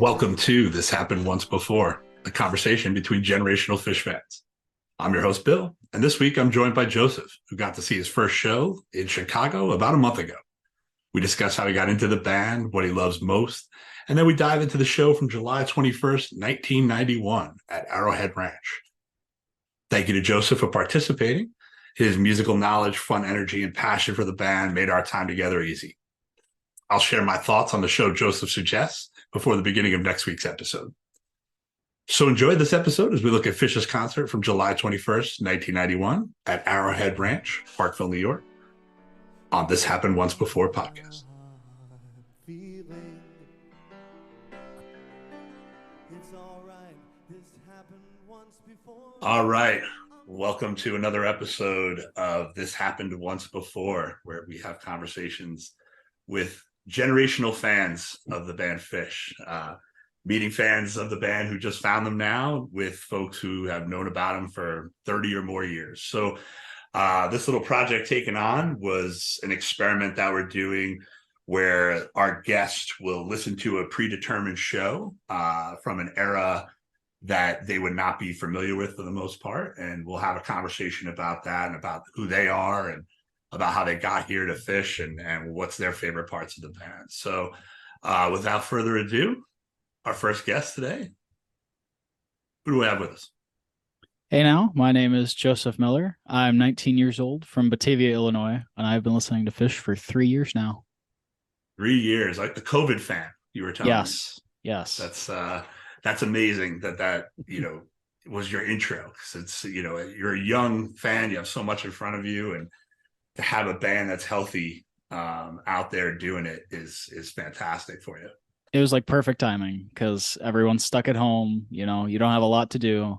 Welcome to This Happened Once Before, a conversation between generational Phish fans. I'm your host, Bill, and this week I'm joined by Joseph, who got to see his first show in Chicago about a month ago. We discuss how he got into the band, what he loves most, and then we dive into the show from July 21st, 1991 at Arrowhead Ranch. Thank you to Joseph for participating. His musical knowledge, fun energy, and passion for the band made our time together easy. I'll share my thoughts on the show Joseph suggests before the beginning of next week's episode. So enjoy this episode as we look at Phish's concert from July 21st, 1991 at Arrowhead Ranch, Parkville, New York, on This Happened Once Before podcast. All right. Welcome to another episode of This Happened Once Before, where we have conversations with generational fans of the band Phish, meeting fans of the band who just found them now with folks who have known about them for 30 or more years. So this little project taken on was an experiment that we're doing where our guest will listen to a predetermined show from an era that they would not be familiar with for the most part. And we'll have a conversation about that and about who they are and about how they got here to Phish and what's their favorite parts of the band. So without further ado, our first guest today, who do we have with us? Hey now, my name is Joseph Miller. I'm 19 years old from Batavia, Illinois, and I've been listening to Phish for 3 years now. 3 years, like the COVID fan, you were telling me. Yes. That's amazing that was your intro, because it's, you're a young fan, you have so much in front of you, and to have a band that's healthy out there doing it is fantastic for you. It was like perfect timing because everyone's stuck at home. You don't have a lot to do.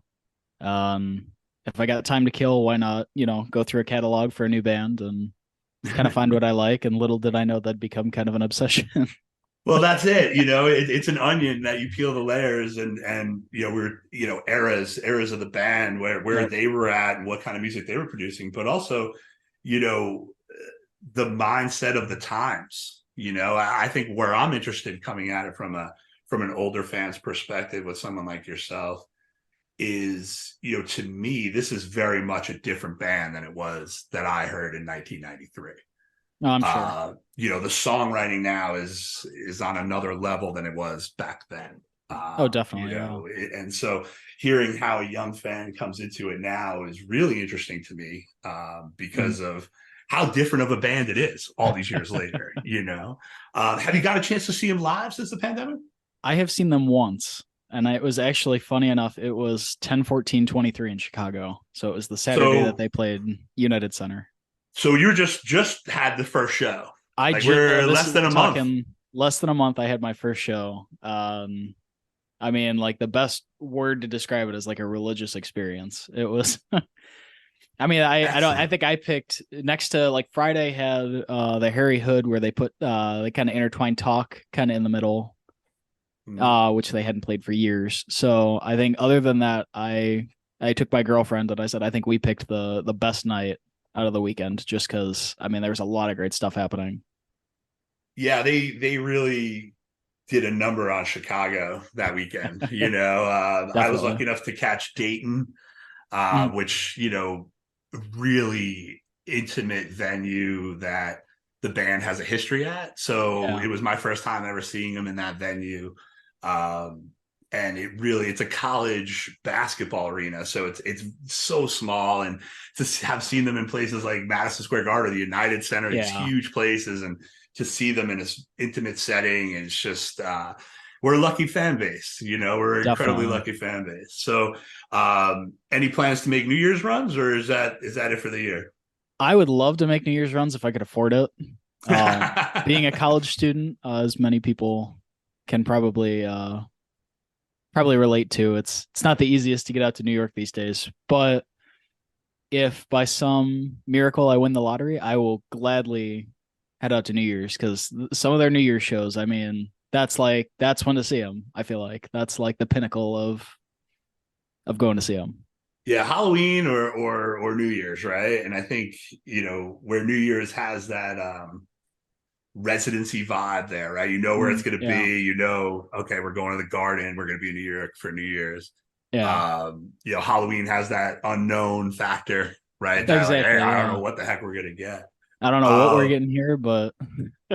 If I got time to kill, why not, go through a catalog for a new band and kind of find what I like. And little did I know that'd become kind of an obsession. Well, that's it. It's an onion that you peel the layers and we're, eras of the band where Yep. they were at and what kind of music they were producing, but also, the mindset of the times. I think where I'm interested coming at it from an older fan's perspective with someone like yourself is, to me, this is very much a different band than it was that I heard in 1993. No, I'm sure. The songwriting now is on another level than it was back then. Oh, definitely. And so hearing how a young fan comes into it now is really interesting to me because of how different of a band it is all these years later. Have you got a chance to see them live since the pandemic? I have seen them once, and it was actually funny enough. It was 10/14/23 in Chicago, so it was the Saturday that they played United Center. So you're just had the first show. We're less than a month. Less than a month. I had my first show. I mean, like the best word to describe it is like a religious experience. It was. I mean, I think I picked next to, like, Friday had the Harry Hood where they put they kind of intertwined talk kind of in the middle, which they hadn't played for years. So I think other than that, I took my girlfriend and I said I think we picked the best night out of the weekend, just because I mean there was a lot of great stuff happening. Yeah, they really did a number on Chicago that weekend. I was lucky enough to catch Dayton, which really intimate venue that the band has a history at. So It was my first time ever seeing them in that venue. And it's a college basketball arena. So it's so small, and to have seen them in places like Madison Square Garden, the United Center, these huge places, and to see them in this intimate setting, it's just, we're a lucky fan base, we're an incredibly lucky fan base. So any plans to make New Year's runs, or is that it for the year? I would love to make New Year's runs if I could afford it. Being a college student, as many people can probably relate to, it's not the easiest to get out to New York these days. But if by some miracle I win the lottery, I will gladly head out to New Year's, because some of their New Year's shows, I mean, that's when to see them. I feel like that's like the pinnacle of going to see them. Yeah, Halloween or New Year's, right? And I think, where New Year's has that residency vibe there, right? You know where it's going to Yeah. be. You know, okay, we're going to the Garden. We're going to be in New York for New Year's. Yeah. You know, Halloween has that unknown factor, right? That like, hey, Exactly. I don't know Yeah. what the heck we're gonna get. I don't know what we're Uh, getting here, but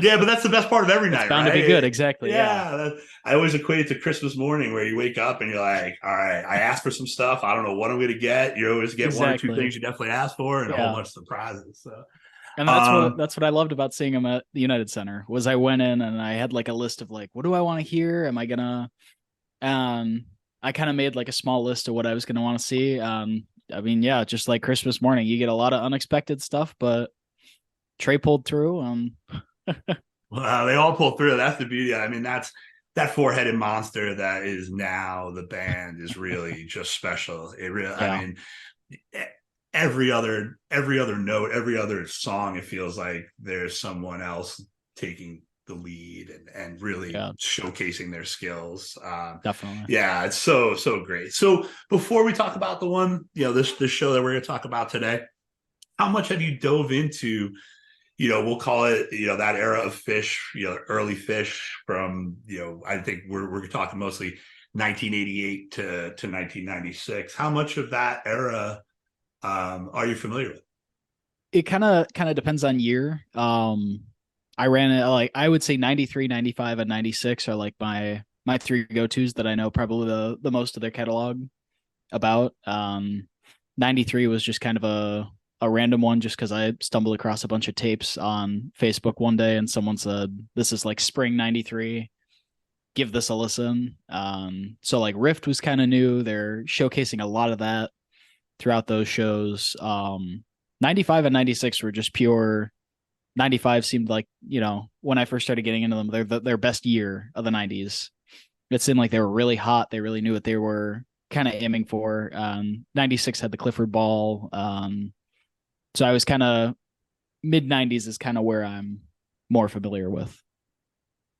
yeah, but that's the best part of every it's night, bound to be right? good. Exactly. Yeah. Yeah, I always equate it to Christmas morning where you wake up and you're like, all right, I asked for some stuff. I don't know what I'm going to get. You always get one or two Exactly. things you definitely ask for and a whole Yeah. bunch of surprises. So, And um, that's what I loved about seeing him at the United Center was I went in and I had like a list of like, what do I want to hear? Am I gonna I kind of made like a small list of what I was gonna want to see. I mean, yeah, just like Christmas morning, you get a lot of unexpected stuff, but Trey pulled through. well, they all pull through. That's the beauty. I mean, that's that four-headed monster that is now the band is really just special. It really, I Yeah. mean, every other note, every other song, it feels like there's someone else taking the lead and really Yeah, showcasing their skills. definitely. Yeah, it's so great. So before we talk about the one, you know, this show that we're going to talk about today, how much have you dove into? You know, we'll call it, you know, that era of Phish, you know, early Phish from, you know, I think we're talking mostly 1988 to 1996. How much of that era are you familiar with? It kind of depends on year. I ran it like I would say 93, 95, and 96 are like my three go-tos that I know probably the most of their catalog about. 93 was just kind of a random one just because I stumbled across a bunch of tapes on Facebook one day and someone said, this is like spring 93. Give this a listen. So like Rift was kind of new. They're showcasing a lot of that throughout those shows. 95 and 96 were just pure. 95 seemed like, you know, when I first started getting into them, they're their best year of the 90s. It seemed like they were really hot. They really knew what they were kind of aiming for. 96 had the Clifford Ball. So I was kind of mid 90s is kind of where I'm more familiar with.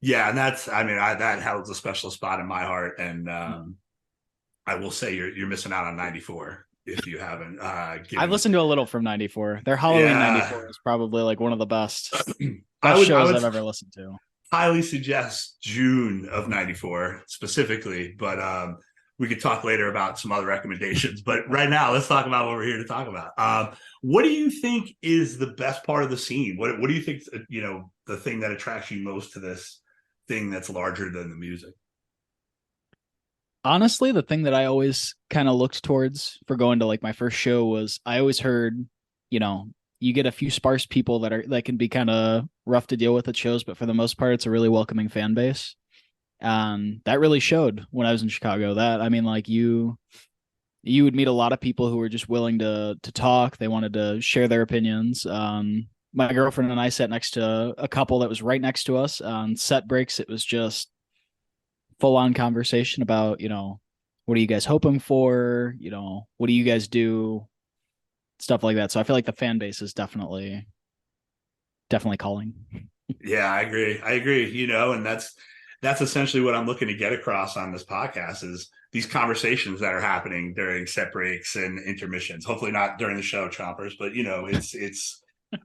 Yeah, and that's, I mean, that holds a special spot in my heart. And I will say you're missing out on 94 if you haven't I've given. listened to a little from 94. Their Halloween Yeah, 94 is probably like one of the I best would I shows would I've ever listened to. highly suggest June of 94 specifically, but we could talk later about some other recommendations. But right now, let's talk about what we're here to talk about. What do you think is the best part of the scene? What do you think, you know, the thing that attracts you most to this thing that's larger than the music? Honestly, the thing that I always kind of looked towards for going to like my first show was I always heard, you know, you get a few sparse people that can be kind of rough to deal with at shows, but for the most part, it's a really welcoming fan base. That really showed when I was in Chicago. That I mean, like you would meet a lot of people who were just willing to talk. They wanted to share their opinions. My girlfriend and I sat next to a couple that was right next to us on set breaks. It was just full on conversation about, you know, what are you guys hoping for? You know, what do you guys do? Stuff like that. So I feel like the fan base is definitely calling. Yeah, I agree. I agree. You know, and that's essentially what I'm looking to get across on this podcast is these conversations that are happening during set breaks and intermissions. Hopefully not during the show, chompers, but you know, it's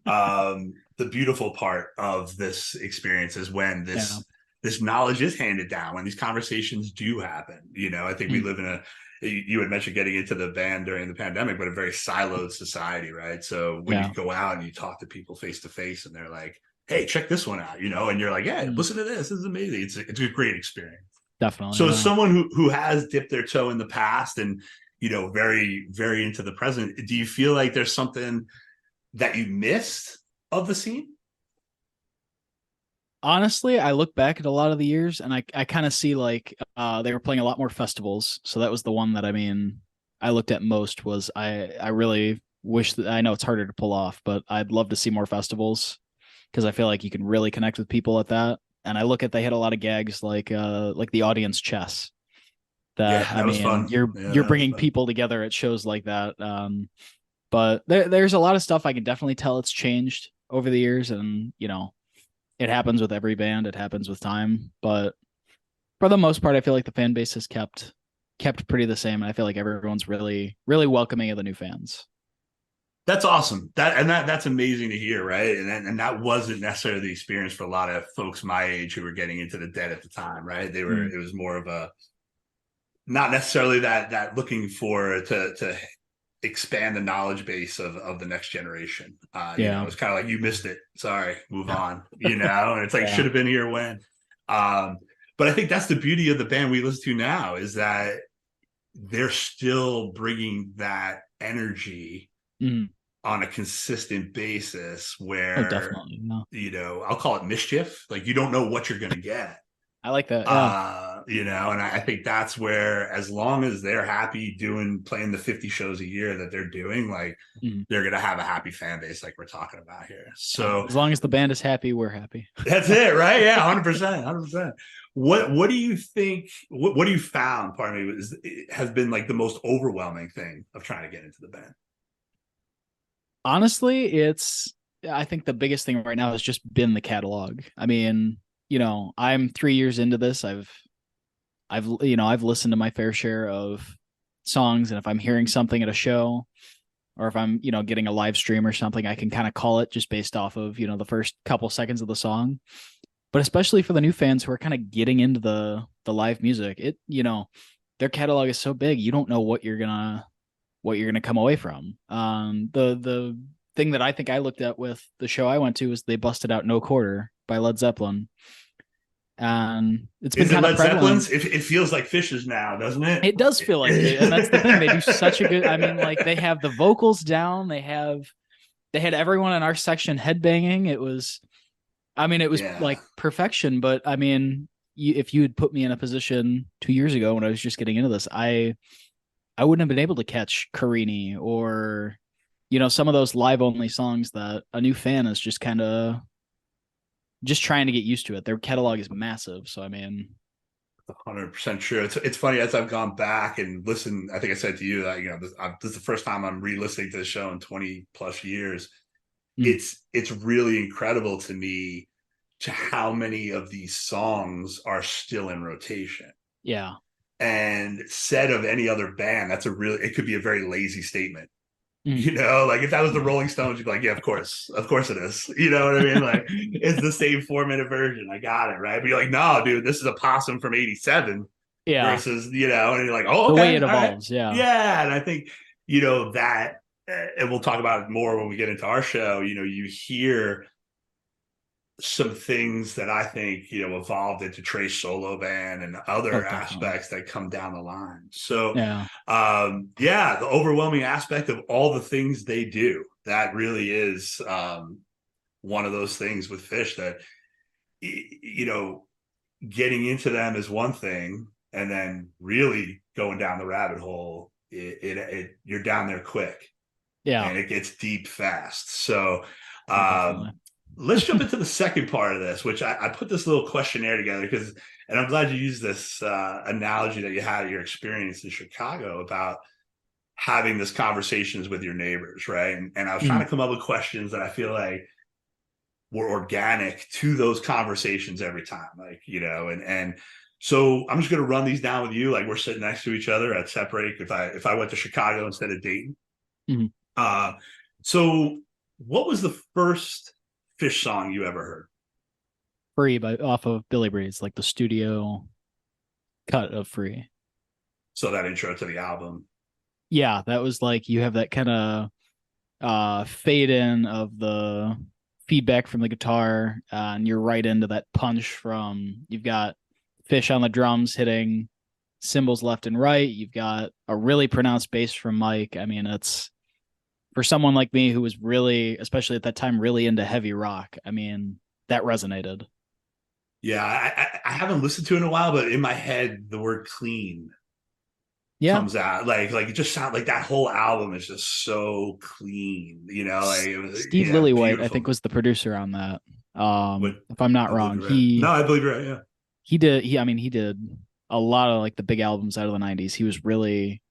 the beautiful part of this experience is when Yeah. this knowledge is handed down, when these conversations do happen. You know, I think we Mm. live in a, you had mentioned getting into the band during the pandemic, but a very siloed society, right? So when you Yeah. go out and you talk to people face to face and they're like, hey, check this one out, you know, and you're like, yeah, Mm. listen to this. This is amazing. It's a great experience. Definitely. So as Yeah. someone who has dipped their toe in the past and, you know, very into the present, do you feel like there's something that you missed of the scene? Honestly, I look back at a lot of the years and I kind of see like they were playing a lot more festivals. So that was the one that I mean I looked at most was I really wish that I know it's harder to pull off, but I'd love to see more festivals because I feel like you can really connect with people at that. And I look at they had a lot of gags like the audience chess that Yeah, I that was mean fun. Yeah, you're that was bringing fun. people together at shows like that. But there's a lot of stuff I can definitely tell it's changed over the years, and you know it happens with every band. It happens with time, but for the most part, I feel like the fan base has kept pretty the same, and I feel like everyone's really welcoming of the new fans. That's awesome. That's amazing to hear, right? And that wasn't necessarily the experience for a lot of folks my age who were getting into the Dead at the time, right? Mm. It was more of a, not necessarily that looking for to expand the knowledge base of the next generation. Yeah. It's kind of like, you missed it. Sorry, move on. And it's like, Yeah. should have been here when. Um, but I think that's the beauty of the band we listen to now, is that they're still bringing that energy Mm. on a consistent basis, Oh, where, definitely. Yeah. I'll call it mischief. Like, you don't know what you're going to get. I like that. Yeah. And I think that's where, as long as they're happy playing the 50 shows a year that they're doing, like, Mm. they're gonna have a happy fan base, like we're talking about here. Yeah. So As long as the band is happy, we're happy. that's it, right? Yeah, 100%, 100%. What do you think? What do you found? Pardon me, has been like the most overwhelming thing of trying to get into the band? Honestly, I think the biggest thing right now has just been the catalog. I mean, I'm 3 years into this. I've listened to my fair share of songs, and if I'm hearing something at a show, or if I'm, getting a live stream or something, I can kind of call it just based off of, the first couple seconds of the song. But especially for the new fans who are kind of getting into the live music, their catalog is so big, you don't know what you're gonna come away from. The thing that I think I looked at with the show I went to is they busted out "No Quarter" by Led Zeppelin, and it's been kind of prevalent. Zeppelin's? It feels like Phish's now, doesn't it? It does feel like it, and that's the thing. They do such a good. I mean, like, they have the vocals down. They had everyone in our section headbanging. It was Yeah. like perfection. But I mean, if you had put me in a position 2 years ago when I was just getting into this, I wouldn't have been able to catch Carini or, some of those live only songs that a new fan is just kind of just trying to get used to it. Their catalog is massive. So, I mean, 100% true. It's funny, as I've gone back and listened. I think I said to you that this is the first time I'm re-listening to the show in 20 plus years. mm, It's really incredible to me to how many of these songs are still in rotation. yeah. And said of any other band, it could be a very lazy statement. Mm. Like, if that was the Rolling Stones, you'd be like, yeah, of course it is. You know what I mean? Like, it's the same 4-minute version. I got it, right? But you're like, no, dude, this is a possum from '87 Yeah. versus, and you're like, oh, The way okay, it all right, evolves. Yeah. yeah. And I think that, and we'll talk about it more when we get into our show. You hear some things that I think evolved into Trey's solo band and Oh, other definitely. aspects that come down the line. So Yeah. yeah, the overwhelming aspect of all the things they do, that really is one of those things with Phish that getting into them is one thing, and then really going down the rabbit hole, you're down there quick, Yeah. and it gets deep fast. So Oh, um, definitely. let's jump into the second part of this, which I put this little questionnaire together and I'm glad you used this analogy that you had at your experience in Chicago about having this conversations with your neighbors, right? And I was trying Mm. to come up with questions that I feel like were organic to those conversations every time, like, and so I'm just going to run these down with you. Like, we're sitting next to each other at separate. If I went to Chicago instead of Dayton. Mm. Uh, so what was the first Phish song you ever heard? Free off of Billy Breeze, like the studio cut of Free. So that intro to the album. Yeah, that was like, you have that kind of fade in of the feedback from the guitar, and you're right into that punch from, you've got Phish on the drums hitting cymbals left and right. You've got a really pronounced bass from Mike. I mean, it's, for someone like me who was really, especially at that time, really into heavy rock, I mean, that resonated. Yeah, I haven't listened to it in a while, but in my head, the word "clean" Yeah. comes out. Like it just sounds like that whole album is just so clean. Like, it was, Steve yeah, Lillywhite, I think, beautiful. was the producer on that. But If I'm not I believe wrong, you're right. No, I believe you're right. Yeah. he did a lot of like the big albums out of the 90s. He was really,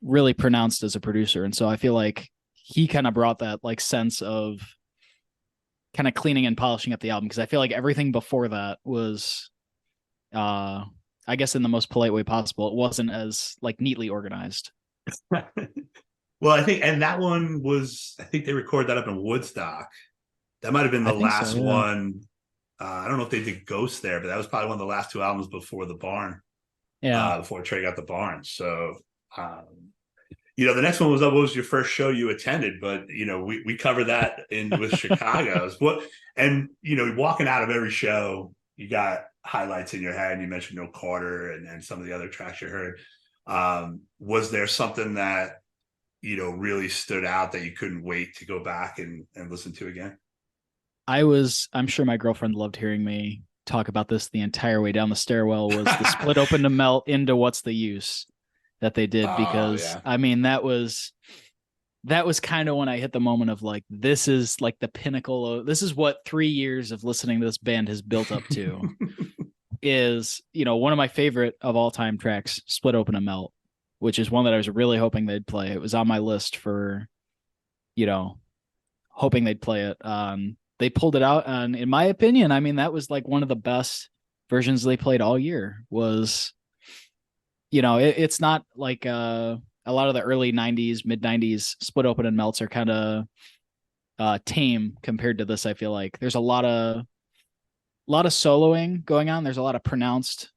really pronounced as a producer. And so I feel like he kind of brought that like sense of kind of cleaning and polishing up the album. Cause I feel like everything before that was, I guess in the most polite way possible, it wasn't as like neatly organized. Well, I think, and that one was, I think they recorded that up in Woodstock. That might have been I the think so, last yeah. one. I don't know if they did Ghost there, but that was probably one of the last two albums before the Barn, Yeah. before Trey got the Barn. So, um, the next one was what was your first show you attended? But we covered that in with Chicago's. What and walking out of every show, you got highlights in your head. You mentioned No Carter and some of the other tracks you heard. Was there something that really stood out that you couldn't wait to go back and listen to again? I'm sure my girlfriend loved hearing me talk about this the entire way down the stairwell, was the Split Open to Melt into What's the Use that they did, Oh because yeah. I mean that was kind of when I hit the moment of like, this is like the pinnacle of, this is what 3 years of listening to this band has built up to. Is one of my favorite of all time tracks, Split Open to Melt, which is one that I was really hoping they'd play. It was on my list for hoping they'd play it. They pulled it out, and in my opinion, I mean, that was like one of the best versions they played all year. Was it's not like a lot of the early 90s, mid 90s Split Open and Melts are kind of tame compared to this. I feel like there's a lot of soloing going on. There's a lot of pronounced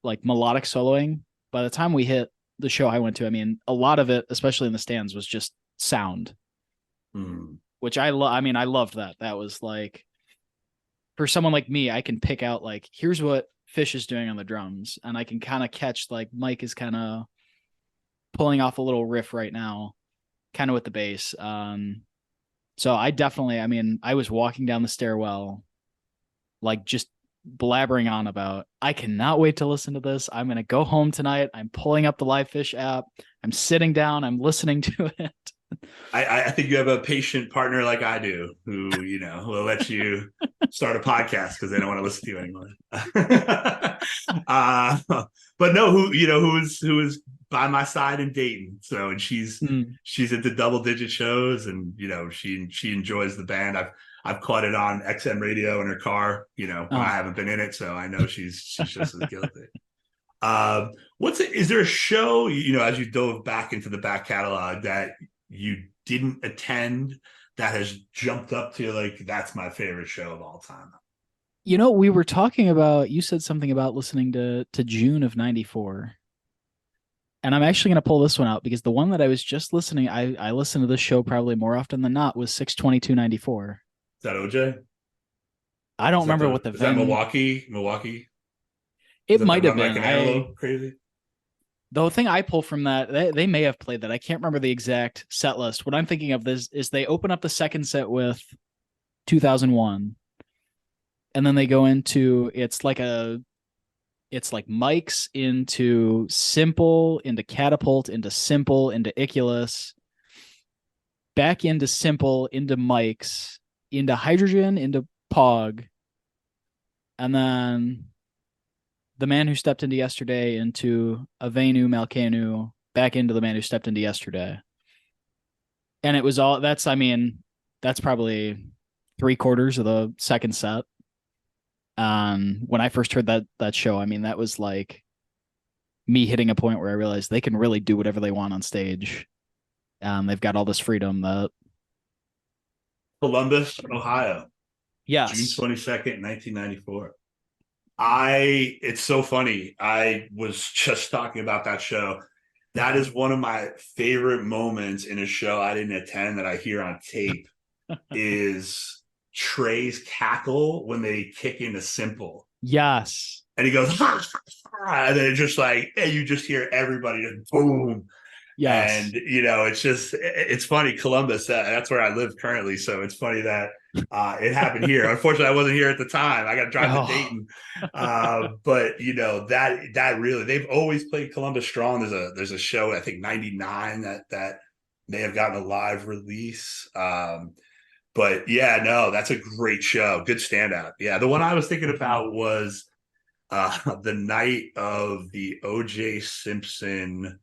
like melodic soloing. By the time we hit the show I went to, I mean, a lot of it, especially in the stands, was just sound. Which I love. I mean, I loved that. That was like, for someone like me, I can pick out like, here's what Phish is doing on the drums, and I can kind of catch like Mike is kind of pulling off a little riff right now, kind of with the bass. So I mean, I was walking down the stairwell, like just blabbering on about, I cannot wait to listen to this. I'm going to go home tonight. I'm pulling up the Live Phish app. I'm sitting down. I'm listening to it. I think you have a patient partner like I do, who will let you start a podcast because they don't want to listen to you anymore. But no, who is by my side in Dayton. So, and she's into double digit shows, and she enjoys the band. I've caught it on XM radio in her car. When I haven't been in it, so I know she's just as guilty. Is there a show as you dove back into the back catalog that you didn't attend that has jumped up to like, that's my favorite show of all time? We were talking about, you said something about listening to June of 94. And I'm actually going to pull this one out because the one that I was just listening, I listened to this show probably more often than not, was 6/22/94. Is that OJ? I don't remember what the is that Milwaukee? It might have like been. an antelope crazy. The thing I pull from that, they may have played that. I can't remember the exact set list. What I'm thinking of this is they open up the second set with 2001, and then they go into it's like Mike's into Simple, into Catapult, into Simple, into Iculus, back into Simple, into Mike's, into Hydrogen, into Pog, and then The Man Who Stepped Into Yesterday, into Avenu Malkanu, back into The Man Who Stepped Into Yesterday. And it was all, that's probably 3/4 of the second set. When I first heard that show, I mean, that was like me hitting a point where I realized they can really do whatever they want on stage. They've got all this freedom that. Columbus, Ohio. Yes. June 22nd, 1994. It's so funny. I was just talking about that show. That is one of my favorite moments in a show I didn't attend that I hear on tape is Trey's cackle when they kick into Simple. Yes. And he goes, ha, ha, and then it's just like, and you just hear everybody just boom. Yes. And, it's funny, Columbus, that's where I live currently. So it's funny that it happened here. Unfortunately, I wasn't here at the time. I got to drive to Dayton. But, that really, they've always played Columbus strong. There's a show, I think 99 that may have gotten a live release. But yeah, no, that's a great show. Good standout. Yeah. The one I was thinking about was the night of the O.J. Simpson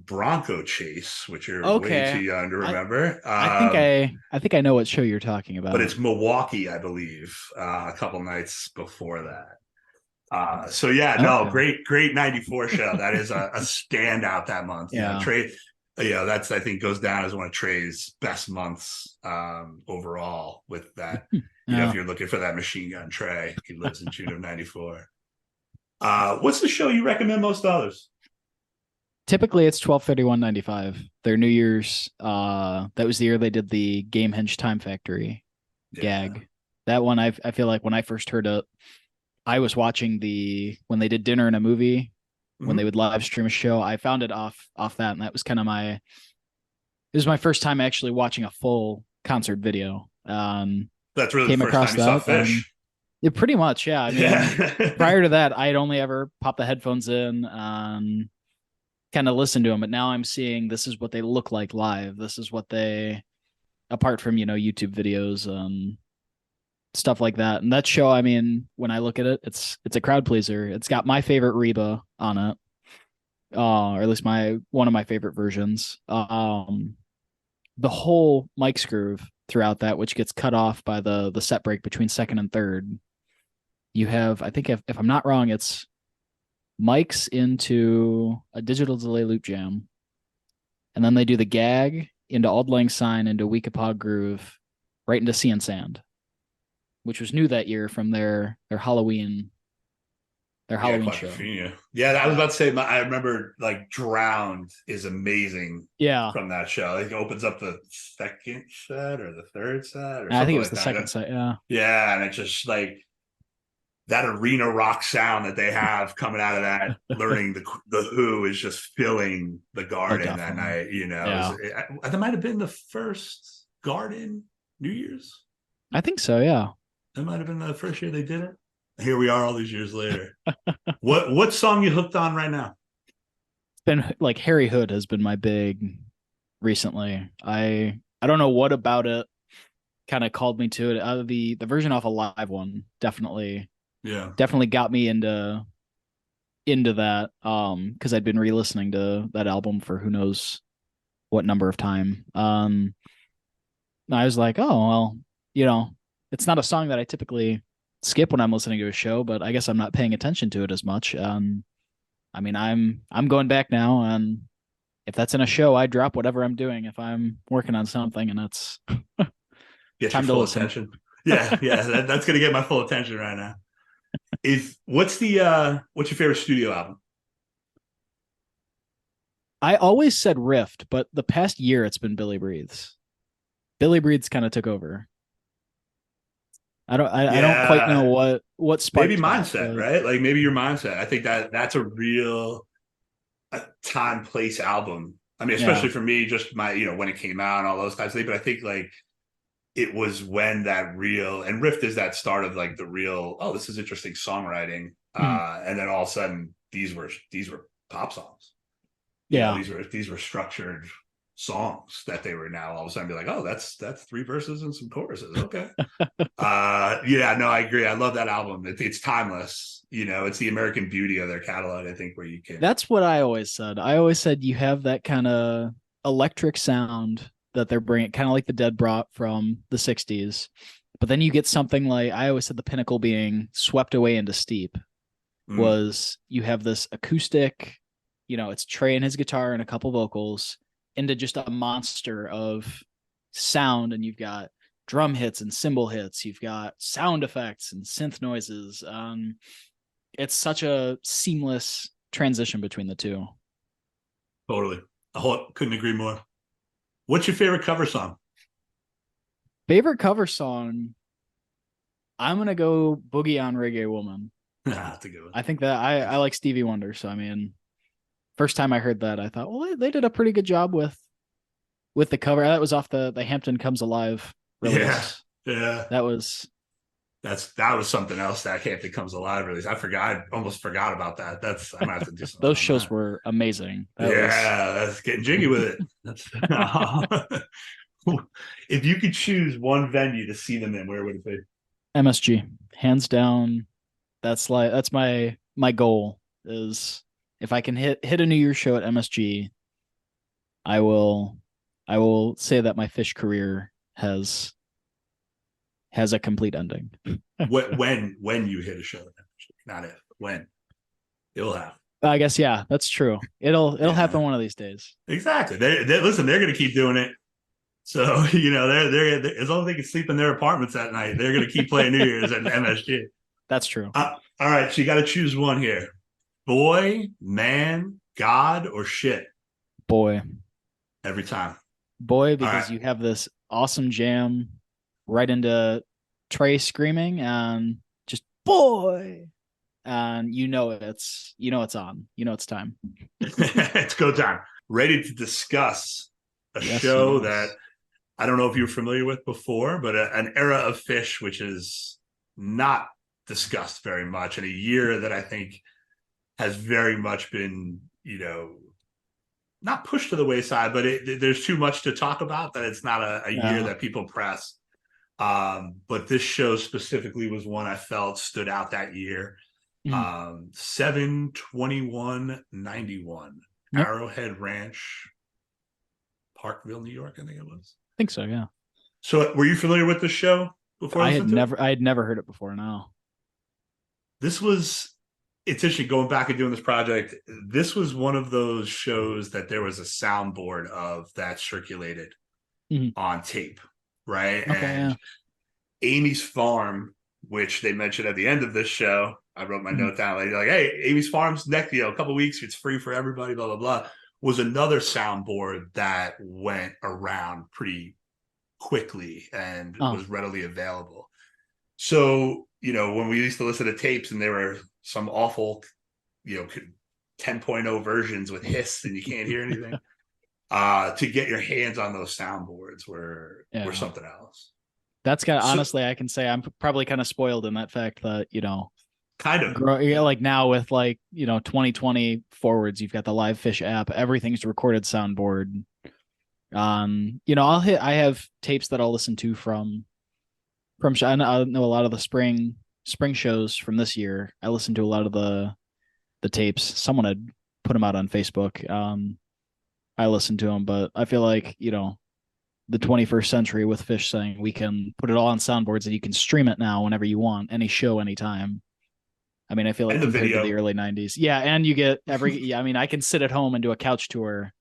Bronco chase, which you're way too young to remember. I think I know what show you're talking about. But it's Milwaukee, I believe, a couple nights before that. So yeah, no, great 94 show. That is a standout that month. Yeah. Yeah, that's, I think, goes down as one of Trey's best months overall with that. If Yeah. you're looking for that Machine Gun Trey, he lives in June of '94. What's the show you recommend most to others? Typically it's 12/31/95. Their New Year's. That was the year they did the Gamehenge Time Factory Yeah. gag. That one I feel like when I first heard it, I was watching when they did Dinner and a Movie, when they Mhm. would live stream a show. I found it off that, and that was kind of it was my first time actually watching a full concert video. That's really the Came first time across you saw that. Phish. It pretty much, yeah. I mean, Yeah. prior to that, I'd only ever popped the headphones in, kind of listened to them, but now I'm seeing this is what they look like live. This is what they, apart from YouTube videos, stuff like that. And that show, I mean, when I look at it, it's a crowd pleaser. It's got my favorite Reba on it, or at least my one of my favorite versions. The whole Mike's groove throughout that, which gets cut off by the set break between second and third. You have, I think, if I'm not wrong, it's Mike's into a digital delay loop jam, and then they do the gag into Auld Lang Syne into Weekapaug groove, right into Sea and Sand, which was new that year from their Yeah, Halloween show. Quadrophenia. Yeah, I was Yeah. about to say, I remember like Drowned is amazing Yeah. from that show. It opens up the second set or the third set or I think something it was like the that. second set. Yeah. Yeah, and it's just like that arena rock sound that they have coming out of that, learning the Who is just filling the Oh, garden that definitely. night. Yeah. That might have been the first Garden New Year's. I think so. Yeah. That might have been the first year they did it. Here we are all these years later. What song you hooked on right now? It's been like Harry Hood has been my big recently. I don't know what about it kind of called me to it. The version off a live one Yeah. definitely got me into that because I'd been re-listening to that album for who knows what number of time. I was like, oh well, it's not a song that I typically skip when I'm listening to a show, but I guess I'm not paying attention to it as much. I mean, I'm going back now, and if that's in a show, I drop whatever I'm doing if I'm working on something, and it's Get your time to full listen. attention. Yeah, yeah, that's gonna get my full attention right now. Is what's your favorite studio album? I always said Rift, but the past year it's been Billy Breathes. Billy Breathes kind of took over. I don't quite know Yeah, what maybe sparked that, mindset, but right? Like maybe your mindset. I think that's a real time place album. I mean, yeah. especially for me, just my when it came out and all those types of things. But I think like it was when that real and Rift is that start of like the real. Oh, this is interesting songwriting. Hmm. And then all of a sudden these were pop songs. Yeah. These were structured songs that they were now all of a sudden be like, oh, that's three verses and some choruses. Okay. Yeah, no, I agree. I love that album. It's timeless. It's the American beauty of their catalog, I think, where you can. That's what I always said. I always said you have that kind of electric sound that they're bringing, kind of like the Dead brought from the 60s. But then you get something like, I always said the pinnacle being Swept Away into Steep Mm, was you have this acoustic, it's Trey and his guitar and a couple vocals into just a monster of sound. And you've got drum hits and cymbal hits. You've got sound effects and synth noises. It's such a seamless transition between the two. totally. Couldn't agree more. What's your favorite cover song? Favorite cover song? I'm gonna go Boogie on Reggae Woman. That's a good one. I think that I like Stevie Wonder, so I mean, first time I heard that, I thought, well, they did a pretty good job with the cover. That was off the Hampton Comes Alive Yeah, release. yeah. That was That was something else that Hampton Comes Alive release. I forgot. I almost forgot about that. I might have to do something those on shows that. were amazing. That was Yeah, that's getting jiggy with it. That's if you could choose one venue to see them in, where would it be? MSG, hands down. That's my goal is if I can hit a New Year's show at MSG, I will I will say that my Phish career has a complete ending. When you hit a show, not if, when it'll happen. I guess, yeah, that's true. It'll Yeah, happen one of these days. exactly. Listen, they're going to keep doing it. So they're as long as they can sleep in their apartments at night, they're going to keep playing New Year's at MSG. That's true. All right, so you got to choose one here: boy, man, God, or shit. Boy. Every time. Boy, All because right. you have this awesome jam right into Trey screaming and just boy. And it's on. It's time. It's go time. Ready to discuss a Yes, show that yes. I don't know if you were familiar with before, but an era of Phish, which is not discussed very much, in a year that I think has very much been, not pushed to the wayside, but there's too much to talk about that it's not a year Yeah. that people press. But this show specifically was one I felt stood out that year. Mhm. 7/21/91, Yep. Arrowhead Ranch, Parkville, New York, I think it was. I think so, yeah. So were you familiar with this show before listening to it? I had never heard it before now. This was It's interesting going back and doing this project. This was one of those shows that there was a soundboard of that circulated Mhm. on tape, right? Okay, yeah. And Amy's Farm, which they mentioned at the end of this show, I wrote my Mhm. note down like, hey, Amy's Farm's next, a couple weeks, it's free for everybody, blah, blah, blah, was another soundboard that went around pretty quickly and Oh, was readily available. So, when we used to listen to tapes and there were some awful, you know, 10.0 versions with hiss and you can't hear anything, to get your hands on those soundboards were yeah. something else. That's got So honestly, I can say I'm probably kind of spoiled in that fact that, kind of, yeah, like now with 2020 forwards, you've got the live Fish app, everything's recorded soundboard. I have tapes that I'll listen to from I know a lot of the spring shows from this year. I listened to a lot of the tapes. Someone had put them out on Facebook. I listened to them, but I feel like, the 21st century with Fish saying we can put it all on soundboards and you can stream it now whenever you want, any show, anytime. I mean, I feel like and the compared to the video. early 90s. Yeah, and you get yeah, I mean, I can sit at home and do a couch tour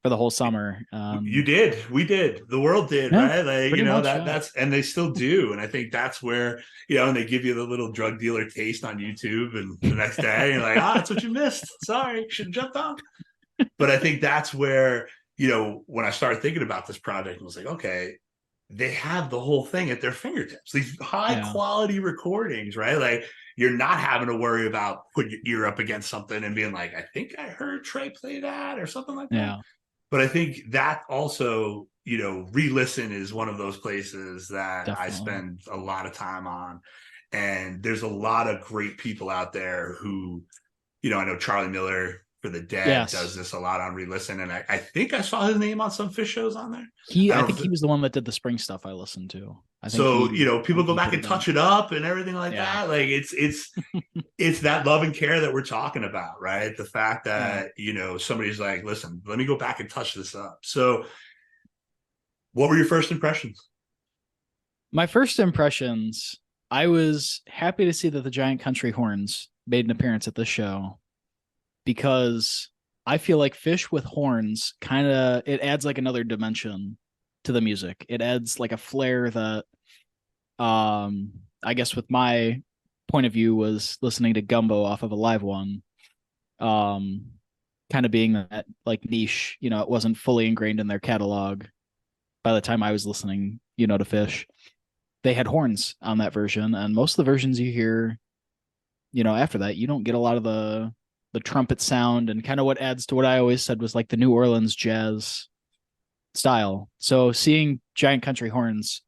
for the whole summer. You did, we did, the world did, Yeah, right? Like, pretty much, yeah. that's, and they still do. And I think that's where, and they give you the little drug dealer taste on YouTube, and the next day you're like, that's what you missed. Sorry, should have jumped on. But I think that's where, when I started thinking about this project, I was like, okay, they have the whole thing at their fingertips, these high Yeah. quality recordings, right? Like, you're not having to worry about putting your ear up against something and being like, I think I heard Trey play that or something like that. Yeah, But I think that also, re-listen is one of those places that I definitely. spend a lot of time on. And there's a lot of great people out there who, I know Charlie Miller for the Dead does Yes. this a lot on re-listen. And I think I saw his name on some Phish shows on there. I I don't think know he if, was the one that did the spring stuff I listened to. so, I people think go he back put and it out. touch it up and everything like Yeah. that. Like, it's that love and care that we're talking about, right? The fact Yeah. that, somebody's like, listen, let me go back and touch this up. So what were your first impressions? My first impressions, I was happy to see that the Giant Country Horns made an appearance at the show because I feel like Fish with horns kind of it adds like another dimension to the music. It adds like a flair that I guess with my point of view was listening to Gumbo off of a live one. Um kind of being that like niche, it wasn't fully ingrained in their catalog by the time I was listening, to Fish. They had horns on that version, and most of the versions you hear, after that, you don't get a lot of the trumpet sound and kind of what adds to what I always said was like the New Orleans jazz style. So seeing Giant Country Horns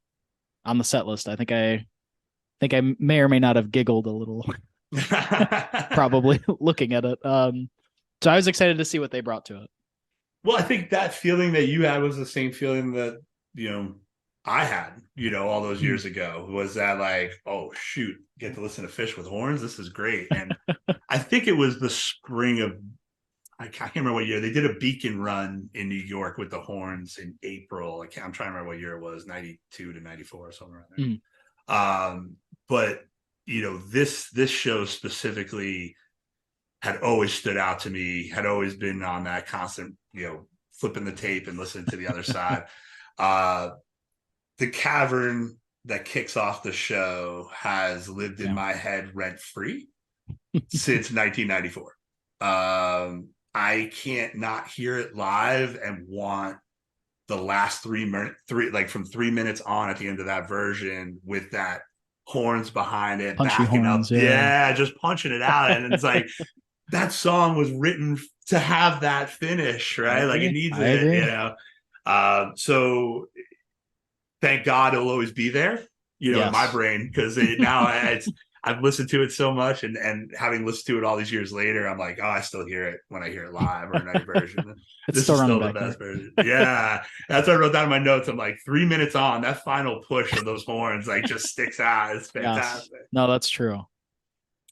on the set list, I may or may not have giggled a little, probably looking at it. So I was excited to see what they brought to it. Well, I think that feeling that you had was the same feeling that, I had, all those Hmm. years ago, was that like, oh shoot, get to listen to Fish with horns. This is great. And I think it was the spring of, I can't remember what year they did a beacon run in New York with the horns in April. I'm trying to remember what year it was, 92 to 94 or something like Hmm. that. But this show specifically had always stood out to me, had always been on that constant, flipping the tape and listening to the other side. The cavern that kicks off the show has lived in my head rent free since 1994. I can't not hear it live and want the last 3 minutes, like from 3 minutes on at the end of that version with that horns behind it, Punchy backing horns, up. Yeah, just punching it out. And it's like, that song was written to have that finish, right? Like it needs I it, agree. So thank God it'll always be there, in my brain, because I've listened to it so much, and having listened to it all these years later, I'm like, oh, I still hear it when I hear it live or another version. This is still the best version. Yeah, that's what I wrote down in my notes. I'm like, 3 minutes on, that final push of those horns like just sticks out. It's fantastic. Yes. No, that's true.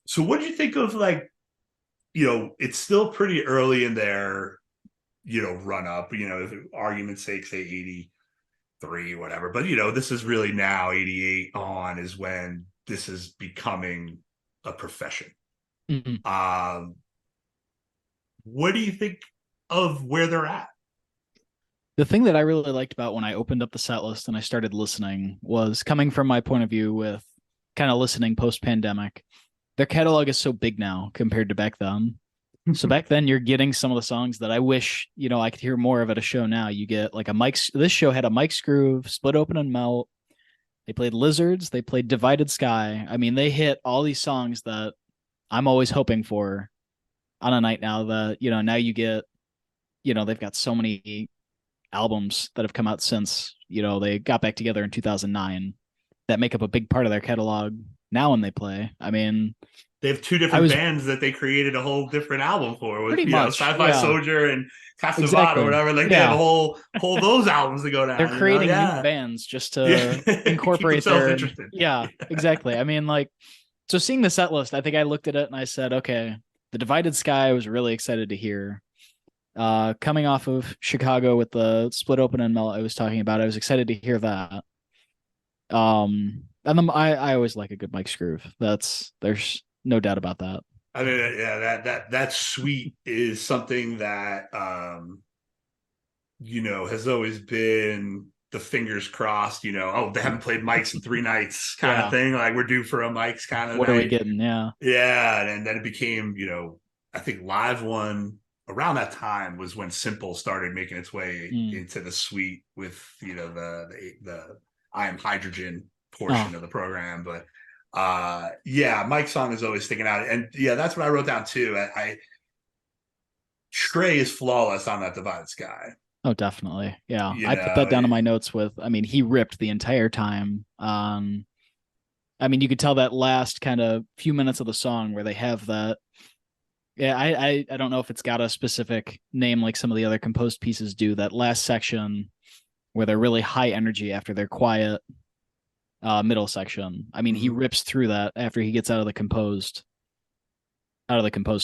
So what do you think of, like, it's still pretty early in their, run up, if argument's sake, say 83, whatever. But, this is really now 88 on is when this is becoming a profession. Mm-hmm. What do you think of where they're at? The thing that I really liked about when I opened up the set list and I started listening was coming from my point of view with kind of listening post-pandemic. Their catalog is so big now compared to back then. So back then you're getting some of the songs that I wish, I could hear more of at a show now. You get like this show had a Mike's Groove, Split Open and Melt. They played Lizards. They played Divided Sky. I mean, they hit all these songs that I'm always hoping for on a night now that, now you get, they've got so many albums that have come out since, they got back together in 2009 that make up a big part of their catalog now when they play. I mean, they have two different bands that they created a whole different album for, with Sci-Fi Soldier and Casavat or whatever. Like they have a whole those albums to go down. They're creating new bands just to incorporate their exactly. I mean, like, so seeing the set list, I think I looked at it and I said, okay, the Divided Sky I was really excited to hear. Coming off of Chicago with the Split Open and Melt I was talking about, I was excited to hear that. And then I always like a good Mike's Groove. There's no doubt about that. I mean, that suite is something that has always been the fingers crossed. They haven't played Mike's in 3 nights kind of thing. Like, we're due for a Mike's kind of. What night. Are we getting? Yeah, and then it became, I think Live One around that time was when Simple started making its way into the suite with the I Am Hydrogen portion of the program, but. Mike's song is always sticking out, and that's what I wrote down too. Trey is flawless on that Divided Sky. Oh, definitely. Yeah, I put that down in my notes with. I mean, he ripped the entire time. I mean, you could tell that last kind of few minutes of the song where they have that. Yeah, I don't know if it's got a specific name like some of the other composed pieces do. That last section where they're really high energy after they're quiet. Middle section. I mean, he rips through that after he gets out of the composed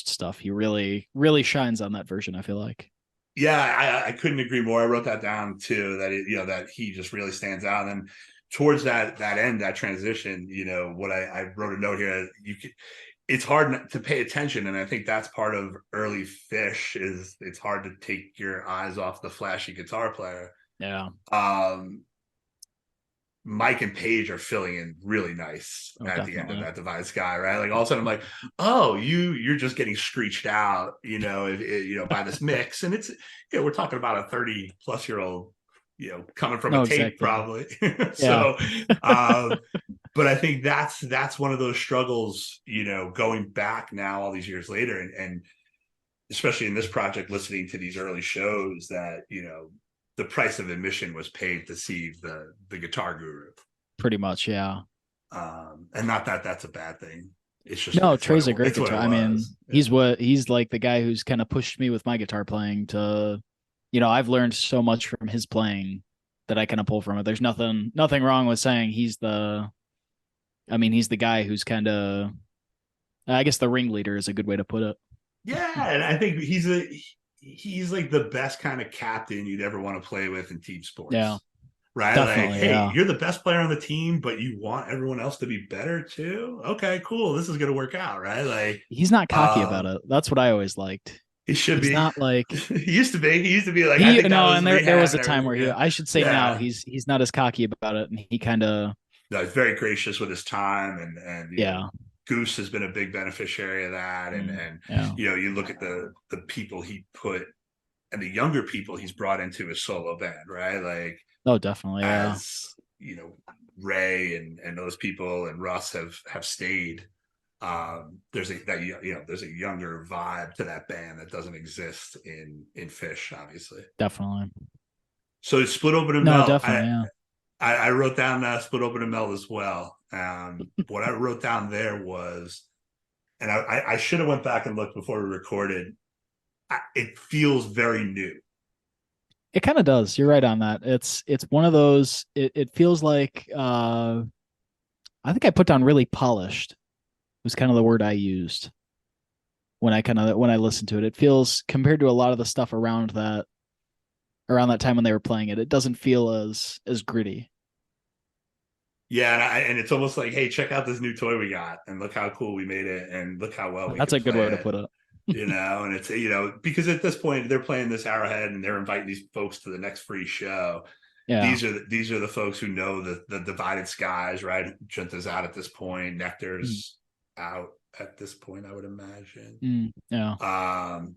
stuff. He really, really shines on that version, I feel like. Yeah, I couldn't agree more. I wrote that down too, that that he just really stands out. And towards that end, that transition, what I wrote a note here, it's hard to pay attention, and I think that's part of early Phish is it's hard to take your eyes off the flashy guitar player. Yeah. Mike and Paige are filling in really nice at the end of that Divided Sky, right? Like all of a sudden I'm like, oh, you're just getting screeched out, by this mix. And it's, we're talking about a 30-plus-year-old, coming from a tape probably. So, but I think that's one of those struggles, going back now all these years later, and especially in this project, listening to these early shows that, the price of admission was paid to see the Guitar Guru. Pretty much, yeah. And not that that's a bad thing. It's just Trey's a great guitar. I mean, he's like the guy who's kind of pushed me with my guitar playing to, I've learned so much from his playing that I kind of pull from it. There's nothing wrong with saying he's the guy who's kind of, I guess the ringleader is a good way to put it. Yeah, and I think he's like the best kind of captain you'd ever want to play with in team sports. Yeah. right? Like, Definitely, hey, yeah. you're the best player on the team, but you want everyone else to be better too. Okay, cool. This is gonna work out, right? Like, He's not cocky about um, it. That's what I always liked. he should He's be. not like He used to be. He used to be like, I he think that no, was and there rehab was a and time everything. where Yeah, I should say now yeah. he's not as cocky about it, and he kind of No, he's very gracious with his time, and yeah. Goose has been a big beneficiary of that, and Yeah. you look at the people he put and the younger people he's brought into his solo band, right? Like, Oh, definitely, yeah. as Ray and those people and Russ have stayed. There's there's a younger vibe to that band that doesn't exist in Phish, obviously. Definitely. So it's Split Open and No, Melt. definitely, yeah. I wrote down Split Open and Melt as well. What I wrote down there was, and I should have went back and looked before we recorded. It feels very new. It kind of does. You're right on that. It's one of those. It feels like I think I put down really polished. Was kind of the word I used when I listened to it. It feels compared to a lot of the stuff around that time when they were playing it. It doesn't feel as gritty. Yeah, and it's almost like, hey, check out this new toy we got, and look how cool we made it, and look how well we That's could a good play way to it. put it. And it's because at this point they're playing this Arrowhead and they're inviting these folks to the next free show. Yeah. These are the folks who know the divided skies, right? Junta's out at this point, Mm, Nectar's out at this point, I would imagine. yeah.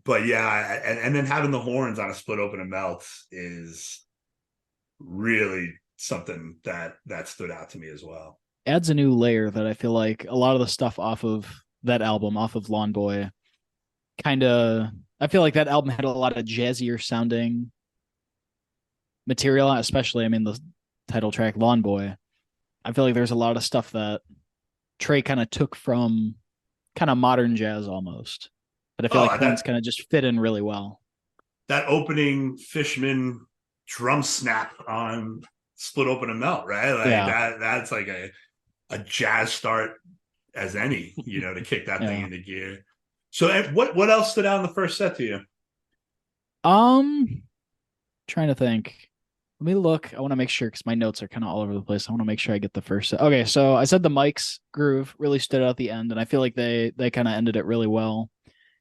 But yeah, and then having the horns on a Split Open and Melt is really something that stood out to me as well. Adds a new layer that I feel like a lot of the stuff off of that album, off of Lawn Boy, kind of. I feel like that album had a lot of jazzier sounding material, especially, I mean, the title track Lawn Boy. I feel like there's a lot of stuff that Trey kind of took from kind of modern jazz almost. But I feel like Oh, horns kind of just fit in really well. that opening Fishman drum snap on Split Open and Melt, right? Like Yeah. that's like a jazz start as any, to kick that thing Yeah. into gear. So what else stood out in the first set to you? Um, Trying to think. Let me look. I want to make sure because my notes are kind of all over the place. I want to make sure I get the first set. Okay, so I said the Mike's groove really stood out at the end, and I feel like they kind of ended it really well.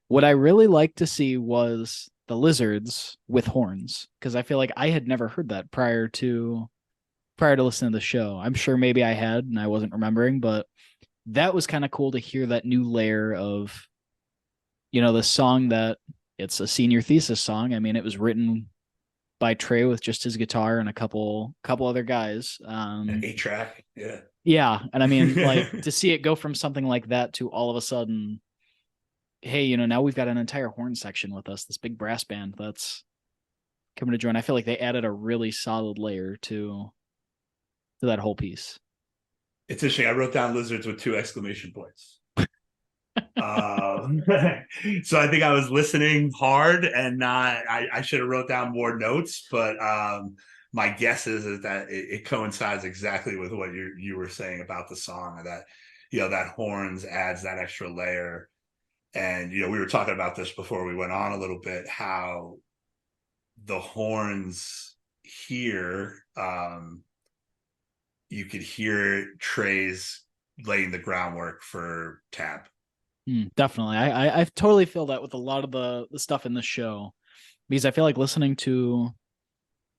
What I really liked to see was the lizards with horns because I feel like I had never heard that prior to listening to the show. I'm sure maybe I had and I wasn't remembering, but that was kind of cool to hear that new layer of the song that it's a senior thesis song. I mean, it was written by Trey with just his guitar and a couple other guys. An 8-track, yeah. Yeah, and I mean, like to see it go from something like that to all of a sudden, hey, now we've got an entire horn section with us, this big brass band that's coming to join. I feel like they added a really solid layer to that whole piece. It's interesting. I wrote down lizards with 2 exclamation points. So I think I was listening hard and not. I should have wrote down more notes, but my guess is that it coincides exactly with what you were saying about the song, that that horns adds that extra layer. And we were talking about this before we went on a little bit, how the horns here, you could hear Trey's laying the groundwork for Tab. Definitely. I totally feel that with a lot of the stuff in the show because I feel like listening to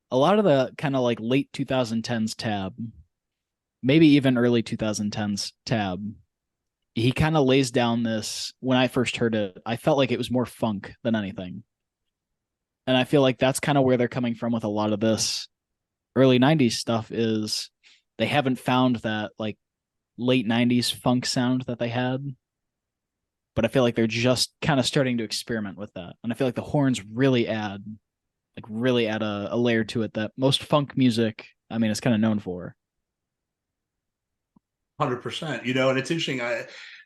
a lot of the kind of like late 2010s Tab, maybe even early 2010s Tab, he kind of lays down this. When I first heard it, I felt like it was more funk than anything. And I feel like that's kind of where they're coming from with a lot of this early 90s stuff is they haven't found that like late 90s funk sound that they had. But I feel like they're just kind of starting to experiment with that. And I feel like the horns really add a layer to it that most funk music, I mean, is kind of known for. 100%. And it's interesting.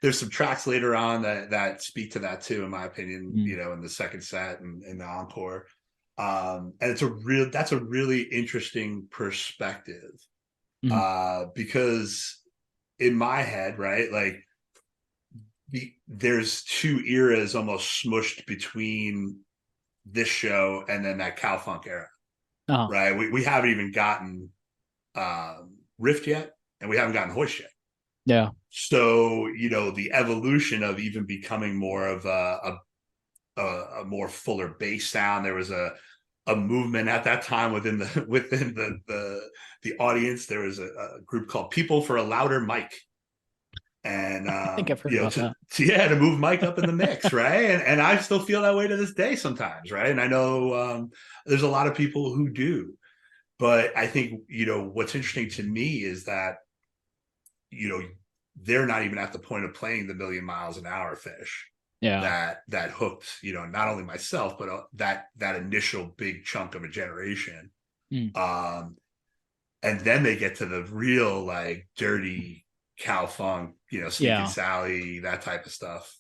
There's some tracks later on that speak to that too, in my opinion. In the second set and in the encore, and that's a really interesting perspective, because in my head, right, like there's 2 eras almost smushed between this show and then that Cow Funk era, right? We haven't even gotten riffed yet, and we haven't gotten hoist yet. Yeah. So, the evolution of even becoming more of a more fuller bass sound. There was a movement at that time within the audience. There was a group called People for a Louder Mic. And I think I've heard about that. to move Mike up in the mix, right? And I still feel that way to this day sometimes, right? And I know there's a lot of people who do, but I think what's interesting to me is that they're not even at the point of playing the Million Miles an Hour Phish. Yeah. That hooked not only myself but that initial big chunk of a generation. And then they get to the real like dirty cow funk, Sneak and Sally, that type of stuff,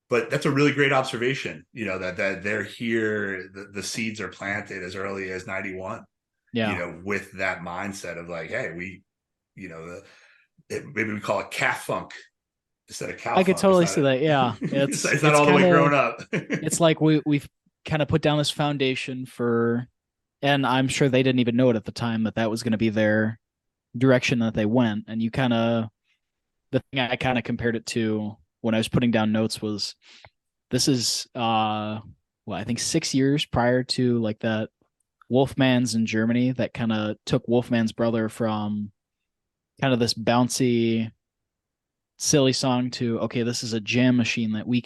but that's a really great observation, that they're here, the seeds are planted as early as 91, with that mindset of like, hey, we, maybe we call it calf funk instead of cow funk. I could totally see that. Yeah. It's not all the way grown up. It's like we've kind of put down this foundation for, and I'm sure they didn't even know it at the time that was going to be their direction that they went. And the thing I kind of compared it to when I was putting down notes was, this is I think 6 years prior to like that Wolfman's in Germany that kind of took Wolfman's Brother from kind of this bouncy silly song to, okay, this is a jam machine that we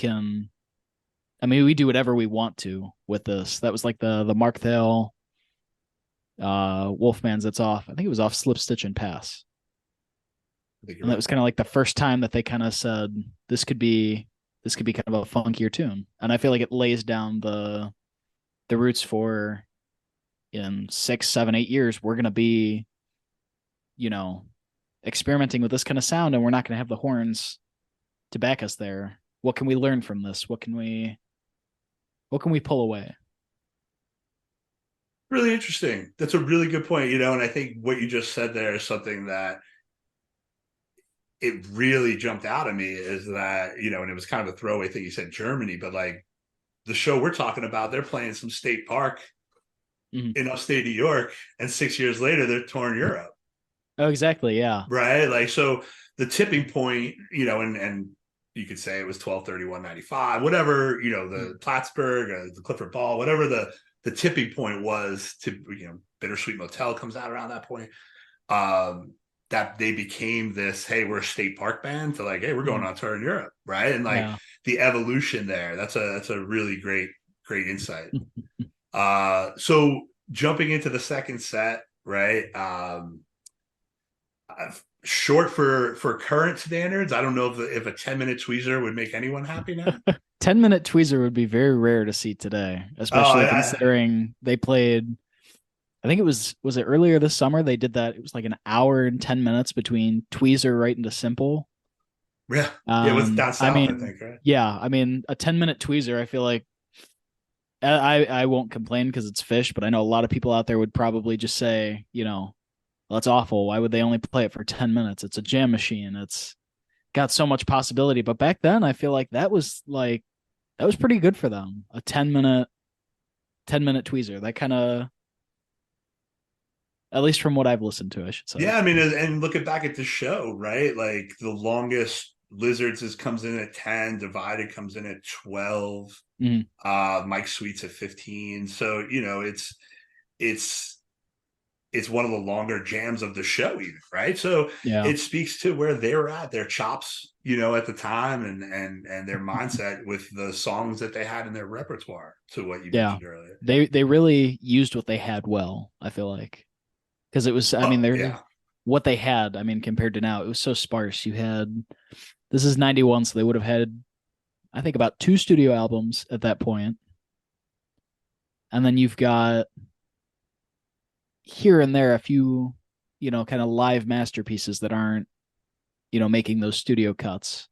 do whatever we want to with this. That was like the Mark Thale Wolfman's that's off. I think it was off Slip Stitch and Pass. And that was kind of like the first time that they kind of said this could be kind of a funkier tune. And I feel like it lays down the roots for, in 6, 7, 8 years, we're going to be, experimenting with this kind of sound, and we're not going to have the horns to back us there. What can we learn from this? What can we pull away? Really interesting. That's a really good point, and I think what you just said there is something that it really jumped out at me, is that, and it was kind of a throwaway thing. You said Germany, but like the show we're talking about, they're playing some state park in upstate New York, and 6 years later, they're touring Europe. Oh, exactly. Yeah. Right. Like, so the tipping point, and you could say it was 12/31/95, whatever, the Plattsburgh, the Clifford Ball, whatever the tipping point was to, Bittersweet Motel comes out around that point. That they became this, hey, we're a state park band, to like, hey, we're going on tour in Europe. Right. And like the evolution there, that's a really great insight. So jumping into the second set, right. Short for current standards. I don't know if a 10-minute tweezer would make anyone happy now. 10-minute tweezer would be very rare to see today, especially considering they played, I think it was it earlier this summer they did that. It was like an hour and 10 minutes between tweezer right into simple. Yeah. It was down south, I think, right? Yeah. I mean, a 10-minute tweezer, I feel like I won't complain because it's Phish, but I know a lot of people out there would probably just say, well, that's awful. Why would they only play it for 10 minutes? It's a jam machine. It's got so much possibility. But back then, I feel like that was pretty good for them. A 10-minute tweezer. That kind of, at least from what I've listened to, I should say. Yeah, I mean, and looking back at the show, right? Like the longest Lizards comes in at 10, Divided comes in at 12, Mike Sweet's at 15. So, it's one of the longer jams of the show, even, right? So it speaks to where they were at, their chops, at the time, and their mindset with the songs that they had in their repertoire, to what you mentioned earlier. They really used what they had well, I feel like. Because it was, what they had, compared to now, it was so sparse. This is 91, so they would have had, I think, about 2 studio albums at that point. And then you've got here and there a few, kind of live masterpieces that aren't, making those studio cuts.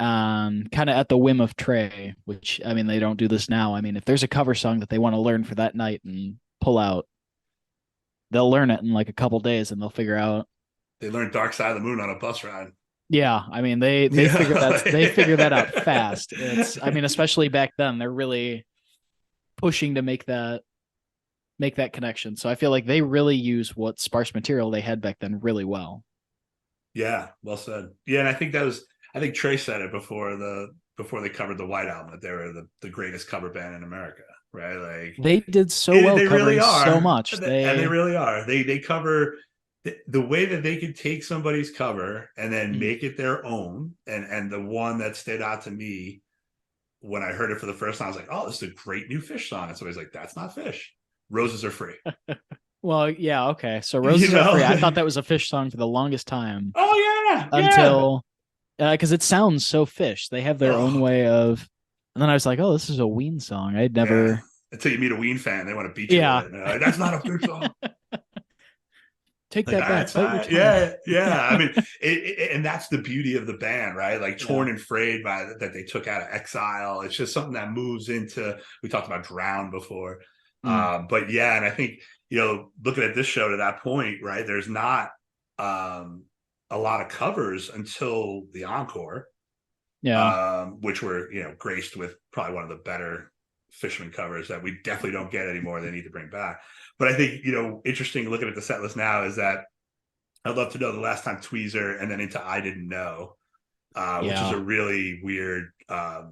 Kind of at the whim of Trey, which, they don't do this now. If there's a cover song that they want to learn for that night and pull out, they'll learn it in like a couple days, and they'll figure out. They learned Dark Side of the Moon on a bus ride. Yeah, they figure that out fast. It's, especially back then, they're really pushing to make that make that connection. So I feel like they really use what sparse material they had back then really well. Yeah, well said. Yeah, and I think Trey said it before they covered the White Album that they were the greatest cover band in America, right? Like They did so well they really covering so are, much. and they really are. They cover the way that they could take somebody's cover and then Mm. make it their own. And the one that stood out to me when I heard it for the first time, I was like, oh, this is a great new Phish song. And somebody's like, that's not Phish. Roses are free. Well, yeah, okay. So You Roses Are Free. I know? thought that was a Phish song for the longest time Oh yeah, yeah. until because it sounds so Phish. They have their own Oh way of, and then I was like, oh, this is a Ween song. I'd yeah. never. Until you meet a Ween fan, they want to beat you with Yeah, it. Like, that's not a Phish song. take Like that back. that's Bite your not, tongue. yeah, yeah. I mean, and that's the beauty of the band, right? Like Yeah. Torn and Frayed by that they took out of Exile. It's just something that moves into. We talked about Drown before, Mm. but yeah, and I think looking at this show to that point, right? There's not a lot of covers until the encore, Yeah. which were graced with probably one of the better Fishman covers that we definitely don't get anymore. They need to bring back. But I think interesting looking at the set list now is that I'd love to know the last time Tweezer and then into I Didn't Know, which is Yeah. a really weird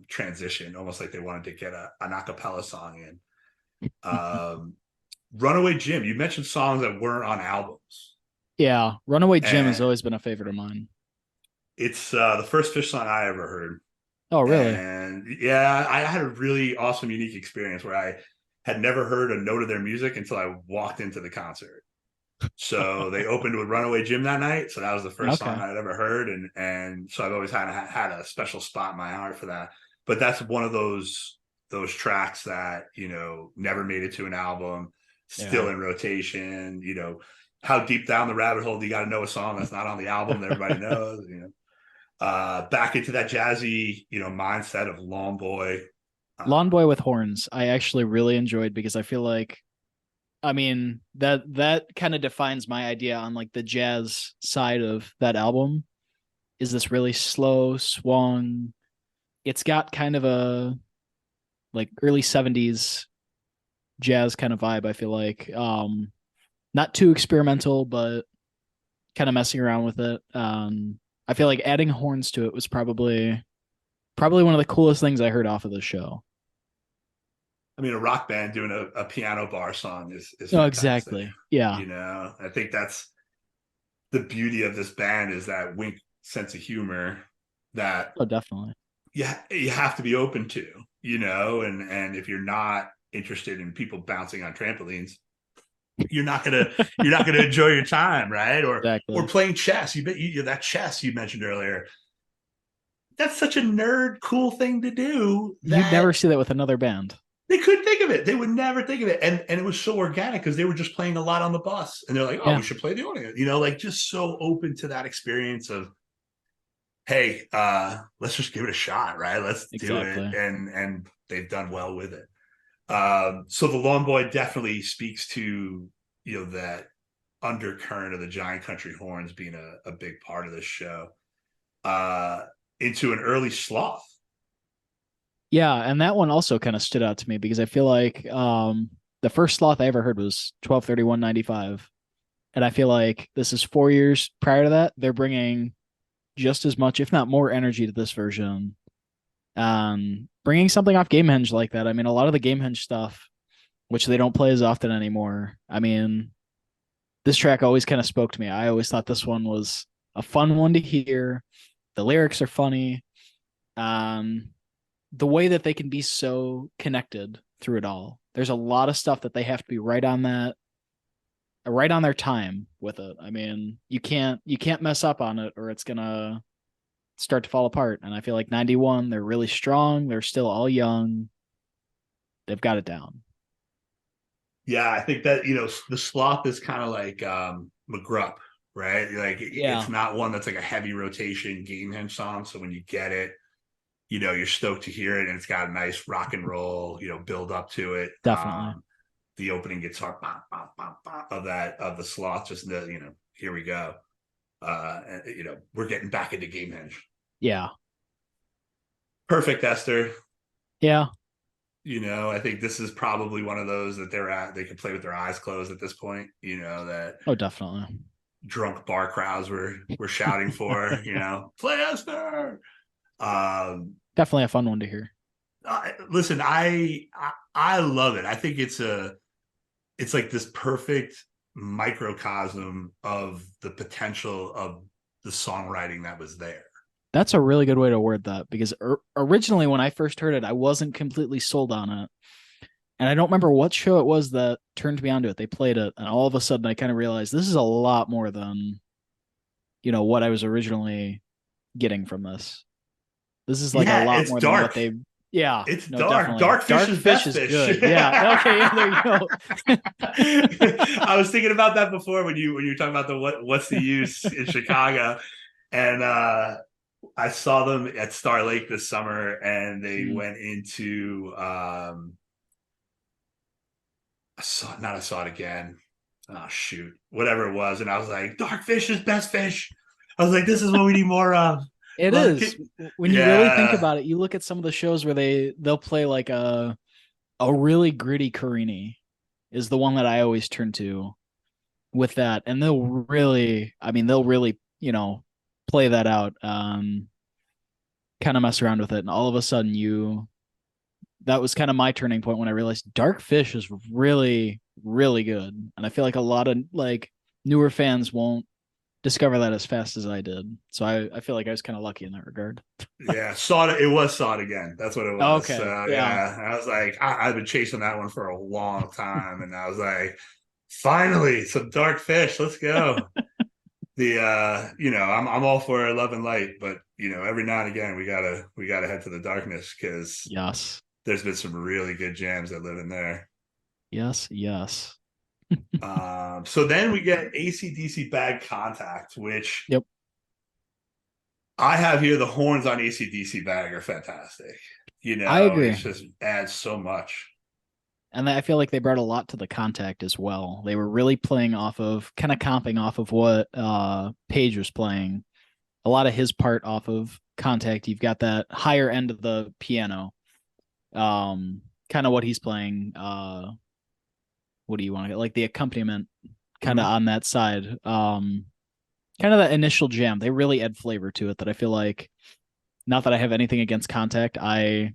transition, almost like they wanted to get an a cappella song in. Runaway Jim, you mentioned songs that weren't on albums. Yeah. Runaway Jim has And always been a favorite of mine. it's the first Phish song I ever heard. Oh, really? And yeah, I had a really awesome, unique experience where I had never heard a note of their music until I walked into the concert. So they opened with Runaway Jim that night. So that was the first song Okay. I'd ever heard. And so I've always had a special spot in my heart for that. But that's one of those tracks that, never made it to an album, still Yeah. in rotation. How deep down the rabbit hole do you got to know a song that's not on the album that everybody knows. Back into that jazzy, mindset of Lawn Boy. Lawn Boy with Horns, I actually really enjoyed because I feel like, I mean, that kind of defines my idea on like the jazz side of that album is this really slow swung. It's got kind of a like early 70s jazz kind of vibe, I feel like. Not too experimental, but kind of messing around with it. I feel like adding horns to it was probably one of the coolest things I heard off of the show. I mean, a rock band doing a piano bar song is Oh, fantastic. exactly. Yeah. I think that's the beauty of this band is that wink sense of humor that Oh, definitely. you have to be open to, and if you're not interested in people bouncing on trampolines, you're not gonna enjoy your time, right? Or Exactly. playing chess. That chess you mentioned earlier. That's such a nerd cool thing to do You'd that never see that with another band. they couldn't think of it. They would never think of it. And it was so organic because they were just playing a lot on the bus. And they're like, oh, Yeah, we should play the audience. Like just so open to that experience of, hey, let's just give it a shot, right? Let's do it. exactly. And they've done well with it. So the Lawn Boy definitely speaks to, that undercurrent of the Giant Country Horns being a big part of this show. Into an early sloth. Yeah, and that one also kind of stood out to me because I feel like the first sloth I ever heard was 12/31/95. And I feel like this is 4 years prior to that. They're bringing just as much, if not more, energy to this version. Bringing something off Gamehenge like that. I mean, a lot of the Gamehenge stuff, which they don't play as often anymore. I mean, this track always kind of spoke to me. I always thought this one was a fun one to hear. The lyrics are funny. The way that they can be so connected through it all. There's a lot of stuff that they have to be right on their time with it. I mean, you can't mess up on it or it's gonna start to fall apart. And I feel like 91, they're really strong. They're still all young. They've got it down. Yeah, I think that the sloth is kind of like McGrupp, right? Like Yeah, it's not one that's like a heavy rotation Gamehenge song. So when you get it, you're stoked to hear it, and it's got a nice rock and roll, build up to it. definitely. The opening guitar of the sloth, just here we go. We're getting back into Gamehenge. Yeah. Perfect, Esther. Yeah. I think this is probably one of those that they can play with their eyes closed at this point. That Oh, definitely. drunk bar crowds were shouting for. Play Esther. Definitely a fun one to hear. Listen, I love it. I think it's like this perfect microcosm of the potential of the songwriting that was there. That's a really good way to word that, because originally when I first heard it, I wasn't completely sold on it. And I don't remember what show it was that turned me onto it. They played it, and all of a sudden I kind of realized this is a lot more than, what I was originally getting from this. This is like a Yeah, lot it's more than what dark. they. Yeah, It's no, dark. definitely. Dark Fish is best is fish. good. Yeah. Okay. Yeah, there you go. I was thinking about that before when you were talking about the what's the use in Chicago, and I saw them at Star Lake this summer, and they went into I saw it again. Oh shoot, whatever it was, and I was like, Dark Fish is best fish. I was like, this is what we need more of. It Look, is. When you really think about it, you look at some of the shows where they'll play like a really gritty Carini is the one that I always turn to with that, and they'll really play that out, kind of mess around with it, and all of a sudden that was kind of my turning point when I realized Dark Fish is really, really good, and I feel like a lot of like newer fans won't discover that as fast as I did. So I feel like I was kind of lucky in that regard. Yeah, saw it. It was Saw It Again. That's what it was. Okay, So yeah. yeah, I was like, I've been chasing that one for a long time, and I was like, finally, some Dark Fish. Let's go. I'm all for love and light, but every now and again we gotta head to the darkness because Yes. there's been some really good jams that live in there. Yes. Yes. So then we get AC/DC Bad Contact, which Yep. I have here. The horns on AC/DC Bag are fantastic. I agree. It just adds so much. And I feel like they brought a lot to the Contact as well. They were really playing off of, kind of comping off of what Page was playing. A lot of his part off of Contact. You've got that higher end of the piano. Kind of what he's playing. What do you want to get? Like the accompaniment kind of on that side. Kind of that initial jam. They really add flavor to it that I feel like, not that I have anything against Contact. I've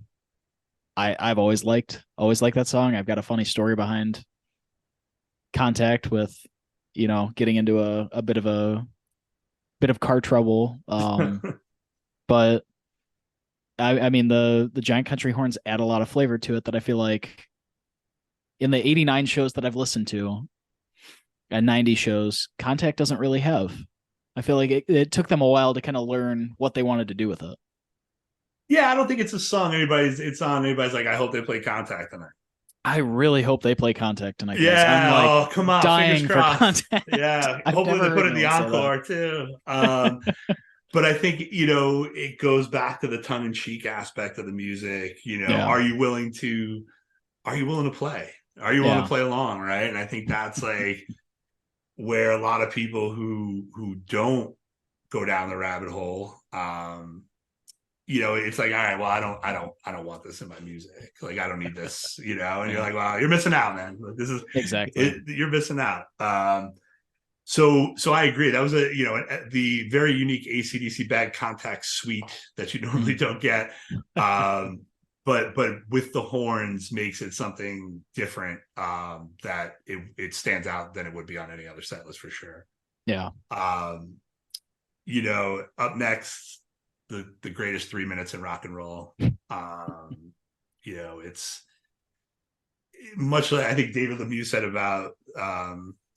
always liked that song. I've got a funny story behind Contact with, getting into a bit of car trouble. But I mean the Giant Country Horns add a lot of flavor to it that I feel like in the 89 shows that I've listened to and 90 shows, Contact doesn't really have. I feel like it took them a while to kind of learn what they wanted to do with it. Yeah, I don't think it's a song it's on. Anybody's like, I hope they play Contact tonight. I really hope they play Contact tonight. Yeah, I'm like, oh come on, dying for Contact. Yeah, I've hopefully never they put heard it in the anyone say that. encore too. But I think it goes back to the tongue in cheek aspect of the music. Yeah. Are you willing to play? Are you willing to play along? Right, and I think that's like where a lot of people who don't go down the rabbit hole, it's like, all right, well, I don't want this in my music. Like, I don't need this, and you're like, well, you're missing out, man. Like, this is exactly you're missing out. So I agree. That was the very unique AC/DC Bad Contact suite that you normally don't get. But with the horns makes it something different, that it stands out than it would be on any other set list for sure. Yeah. Up next, the greatest 3 minutes in rock and roll. It's much like I think David Lemieux said about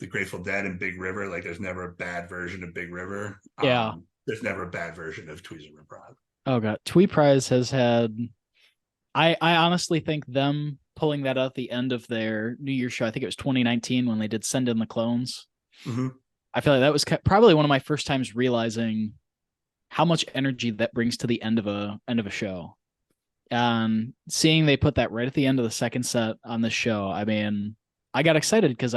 the Grateful Dead and Big River. Like, there's never a bad version of Big River. Yeah. There's never a bad version of Tweezer and Prod. Oh god, Twee Prize has had. I honestly think them pulling that out at the end of their New Year's show. I think it was 2019 when they did Send in the Clones. Mm-hmm. I feel like that was probably one of my first times realizing how much energy that brings to the end of a show. And seeing they put that right at the end of the second set on this show, I mean, I got excited because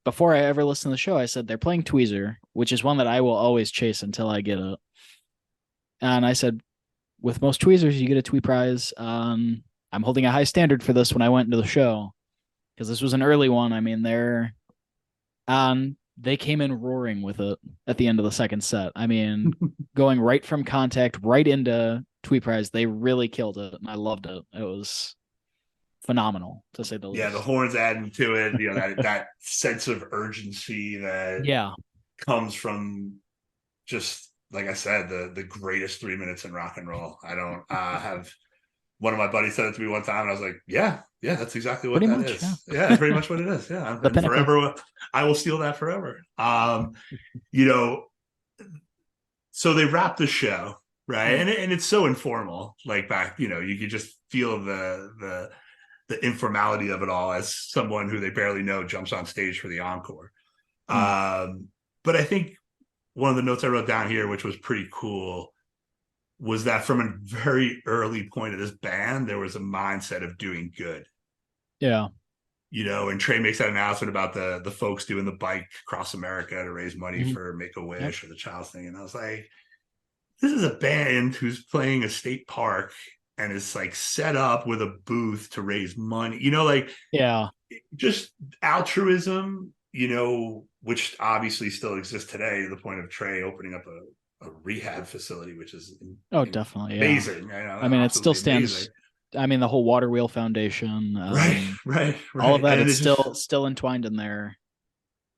before I ever listened to the show, I said they're playing Tweezer, which is one that I will always chase until I get it. And I said, with most tweezers, you get a Twee Prize. I'm holding a high standard for this when I went into the show because this was an early one. I mean, they came in roaring with it at the end of the second set. I mean, going right from Contact right into Tweet Prize, they really killed it, and I loved it. It was phenomenal, to say the Yeah, the least. horns adding to it, that sense of urgency that Yeah. comes from, just like I said, the greatest 3 minutes in rock and roll. I don't have one of my buddies said it to me one time, and I was like, yeah, that's exactly what Pretty that much, yeah. is. Yeah, that's pretty much what it is. Yeah, The and pinnacle. forever, I will steal that forever. You know, so they wrap the show, right, and it's so informal. Like back, you could just feel the informality of it all as someone who they barely know jumps on stage for the encore. Mm. But I think one of the notes I wrote down here, which was pretty cool, was that from a very early point of this band, there was a mindset of doing good. Yeah. And Trey makes that announcement about the folks doing the bike across America to raise money Mm-hmm. for Yep. Make-A-Wish or the Child's thing. And I was like, this is a band who's playing a state park and is like set up with a booth to raise money, like Yeah. just altruism, which obviously still exists today, to the point of Trey opening up a rehab facility, which is Oh, definitely. Yeah. amazing. I mean, it still Absolutely amazing. stands. I mean, the whole Water Wheel Foundation, Right, right, all of right. that, And it's it just, still entwined in their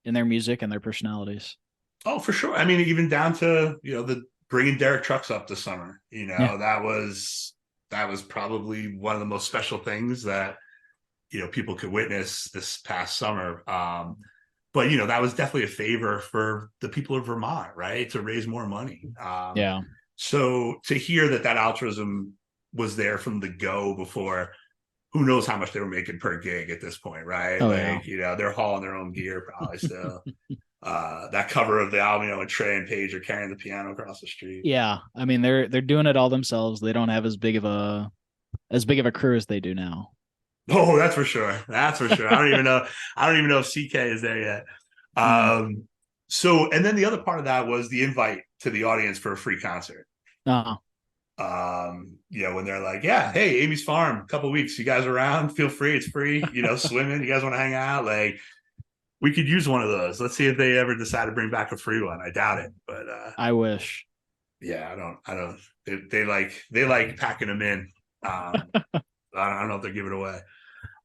music and their personalities. oh, for sure. I mean, even down to, the bringing Derek trucks up this summer, Yeah. that was probably one of the most special things that, people could witness this past summer. But that was definitely a favor for the people of Vermont, right? To raise more money. Yeah. So to hear that altruism was there from the go before, who knows how much they were making per gig at this point, right? Oh, yeah. Like, they're hauling their own gear probably still. That cover of the album, and Trey and Paige are carrying the piano across the street. Yeah. I mean, they're doing it all themselves. They don't have as big of a crew as they do now. Oh, that's for sure. That's for sure. I don't even know if CK is there yet. Mm. So, and then the other part of that was the invite to the audience for a free concert. Uh, When they're like, yeah, hey, Amy's Farm, a couple weeks, you guys around, feel free, it's free, swimming, you guys want to hang out, like, we could use one of those. Let's see if they ever decide to bring back a free one. I doubt it, but I wish. yeah, I don't. They like packing them in. I don't know if they're giving it away.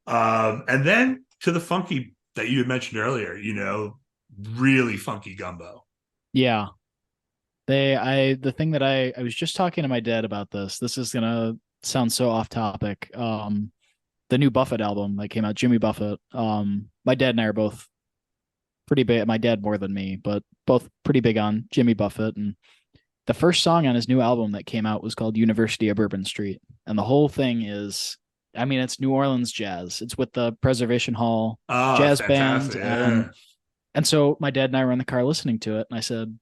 And then to the funky that you had mentioned earlier, really funky gumbo. Yeah. The thing that I was just talking to my dad about this. This is gonna sound so off topic. The new Buffett album that came out, Jimmy Buffett. My dad and I are both pretty big. My dad more than me, but both pretty big on Jimmy Buffett. And the first song on his new album that came out was called University of Bourbon Street. And the whole thing is, I mean, it's New Orleans jazz. It's with the Preservation Hall Oh, that's jazz band. fantastic. Yeah. And so my dad and I were in the car listening to it. And I said,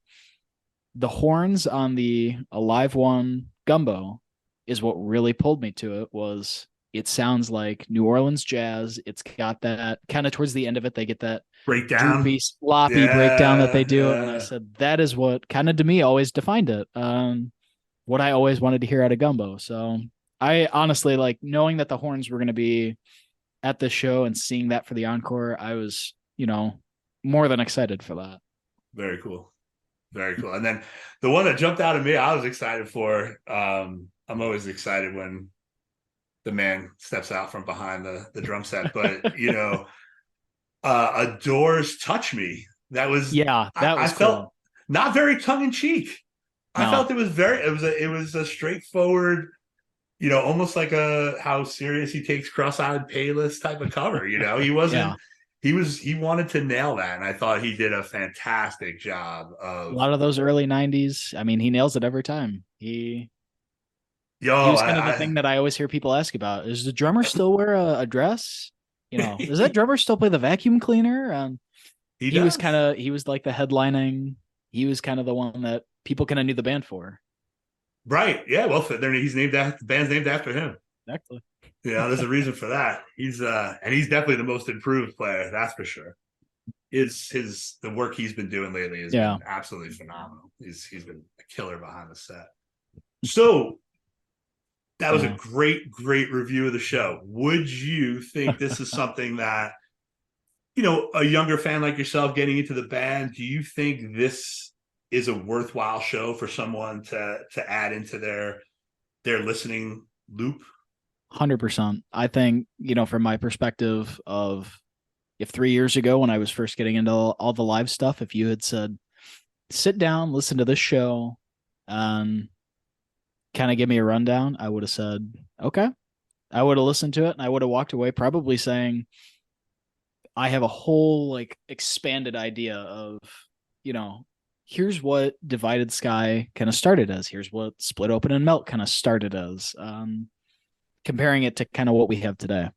the horns on the Alive One Gumbo is what really pulled me to it. Was it sounds like New Orleans jazz. It's got that kind of towards the end of it, they get that Breakdown. droopy, sloppy breakdown that they Yeah, do. And I yeah. said, that is what kind of to me always defined it. What I always wanted to hear out of Gumbo. So I honestly, like, knowing that the horns were going to be at the show and seeing that for the encore, I was, more than excited for that. Very cool. Very cool. And then the one that jumped out at me, I was excited for. I'm always excited when the man steps out from behind the drum set, but Adore's Touch Me. That was, Yeah, that I was felt cool. not very tongue in cheek. I No. felt it was a straightforward, almost like how serious he takes Cross-Eyed Payless type of cover. He Yeah. wasn't, he wanted to nail that. And I thought he did a fantastic job A of, lot of those early 90s. I mean, he nails it every time. He yo, was kind of the thing that I always hear people ask about. Is the drummer still wear a dress? Does that drummer still play the vacuum cleaner? he does. He was like the headlining. He was kind of the one that people kind of knew the band for. Right. Yeah. Well, the band's named after him. Exactly. There's a reason for that. He's definitely the most improved player. That's for sure. The work he's been doing lately has Yeah. been absolutely phenomenal. He's been a killer behind the set. So That was a great review of the show. Would you think this is something that, a younger fan like yourself getting into the band, do you think this is a worthwhile show for someone to add into their listening loop? 100%. I think, from my perspective of, if 3 years ago when I was first getting into all the live stuff, if you had said, sit down, listen to this show, and kind of give me a rundown, I would have said, okay. I would have listened to it, and I would have walked away probably saying, I have a whole expanded idea of, here's what Divided Sky kind of started as. Here's what Split Open and Melt kind of started as. Comparing it to kind of what we have today.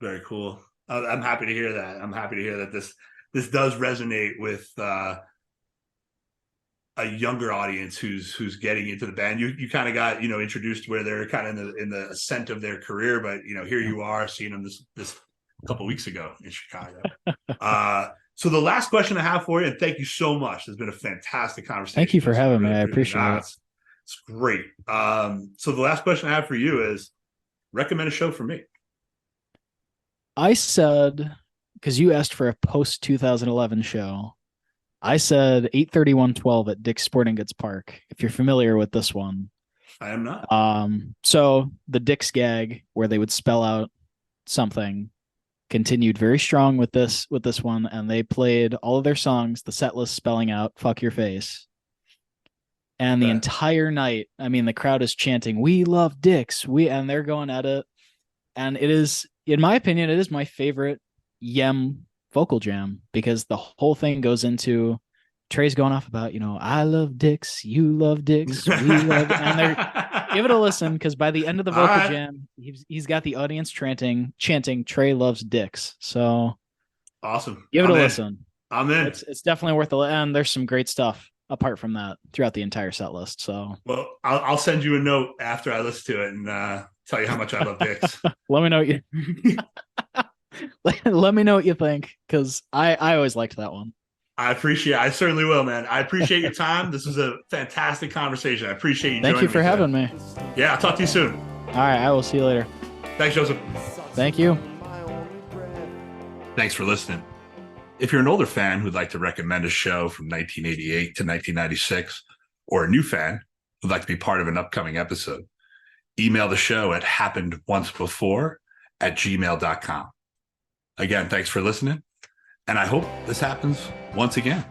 Very cool. I'm happy to hear that. I'm happy to hear that this does resonate with a younger audience who's getting into the band. You kind of got introduced where they're kind of in the ascent of their career, but here you are seeing them this couple weeks ago in Chicago. So the last question I have for you, and thank you so much. It's been a fantastic conversation. Thank you for having me. I appreciate it. It's great. So the last question I have for you is, recommend a show for me. I said, because you asked for a post 2011 show, I said 8/31/12 at Dick's Sporting Goods Park. If you're familiar with this one, I am not. So the Dick's gag where they would spell out something continued very strong with this one, and they played all of their songs, the set list spelling out "fuck your face." And the entire night, I mean, the crowd is chanting, "We love Dick's," and they're going at it. And it is, in my opinion, it is my favorite Yem vocal jam, because the whole thing goes into Trey's going off about, I love Dick's, you love Dick's, we love, and they're, give it a listen, because by the end of the vocal jam, he's got the audience chanting Trey loves Dick's. So awesome. Give it a listen. I'm in. It's definitely worth it. And there's some great stuff apart from that throughout the entire set list. So, well, I'll send you a note after I listen to it and tell you how much I love Dick's. Let me know what you let me know what you think, because I always liked that one. I certainly will, man. I appreciate your time. This was a fantastic conversation. I appreciate you. Thank you for having me. Yeah, I'll talk to you soon. All right, I will see you later. Thanks, Joseph. Thank you. Thanks for listening. If you're an older fan who'd like to recommend a show from 1988 to 1996, or a new fan who'd like to be part of an upcoming episode, email the show at happenedoncebefore@gmail.com. Again, thanks for listening, and I hope this happens once again.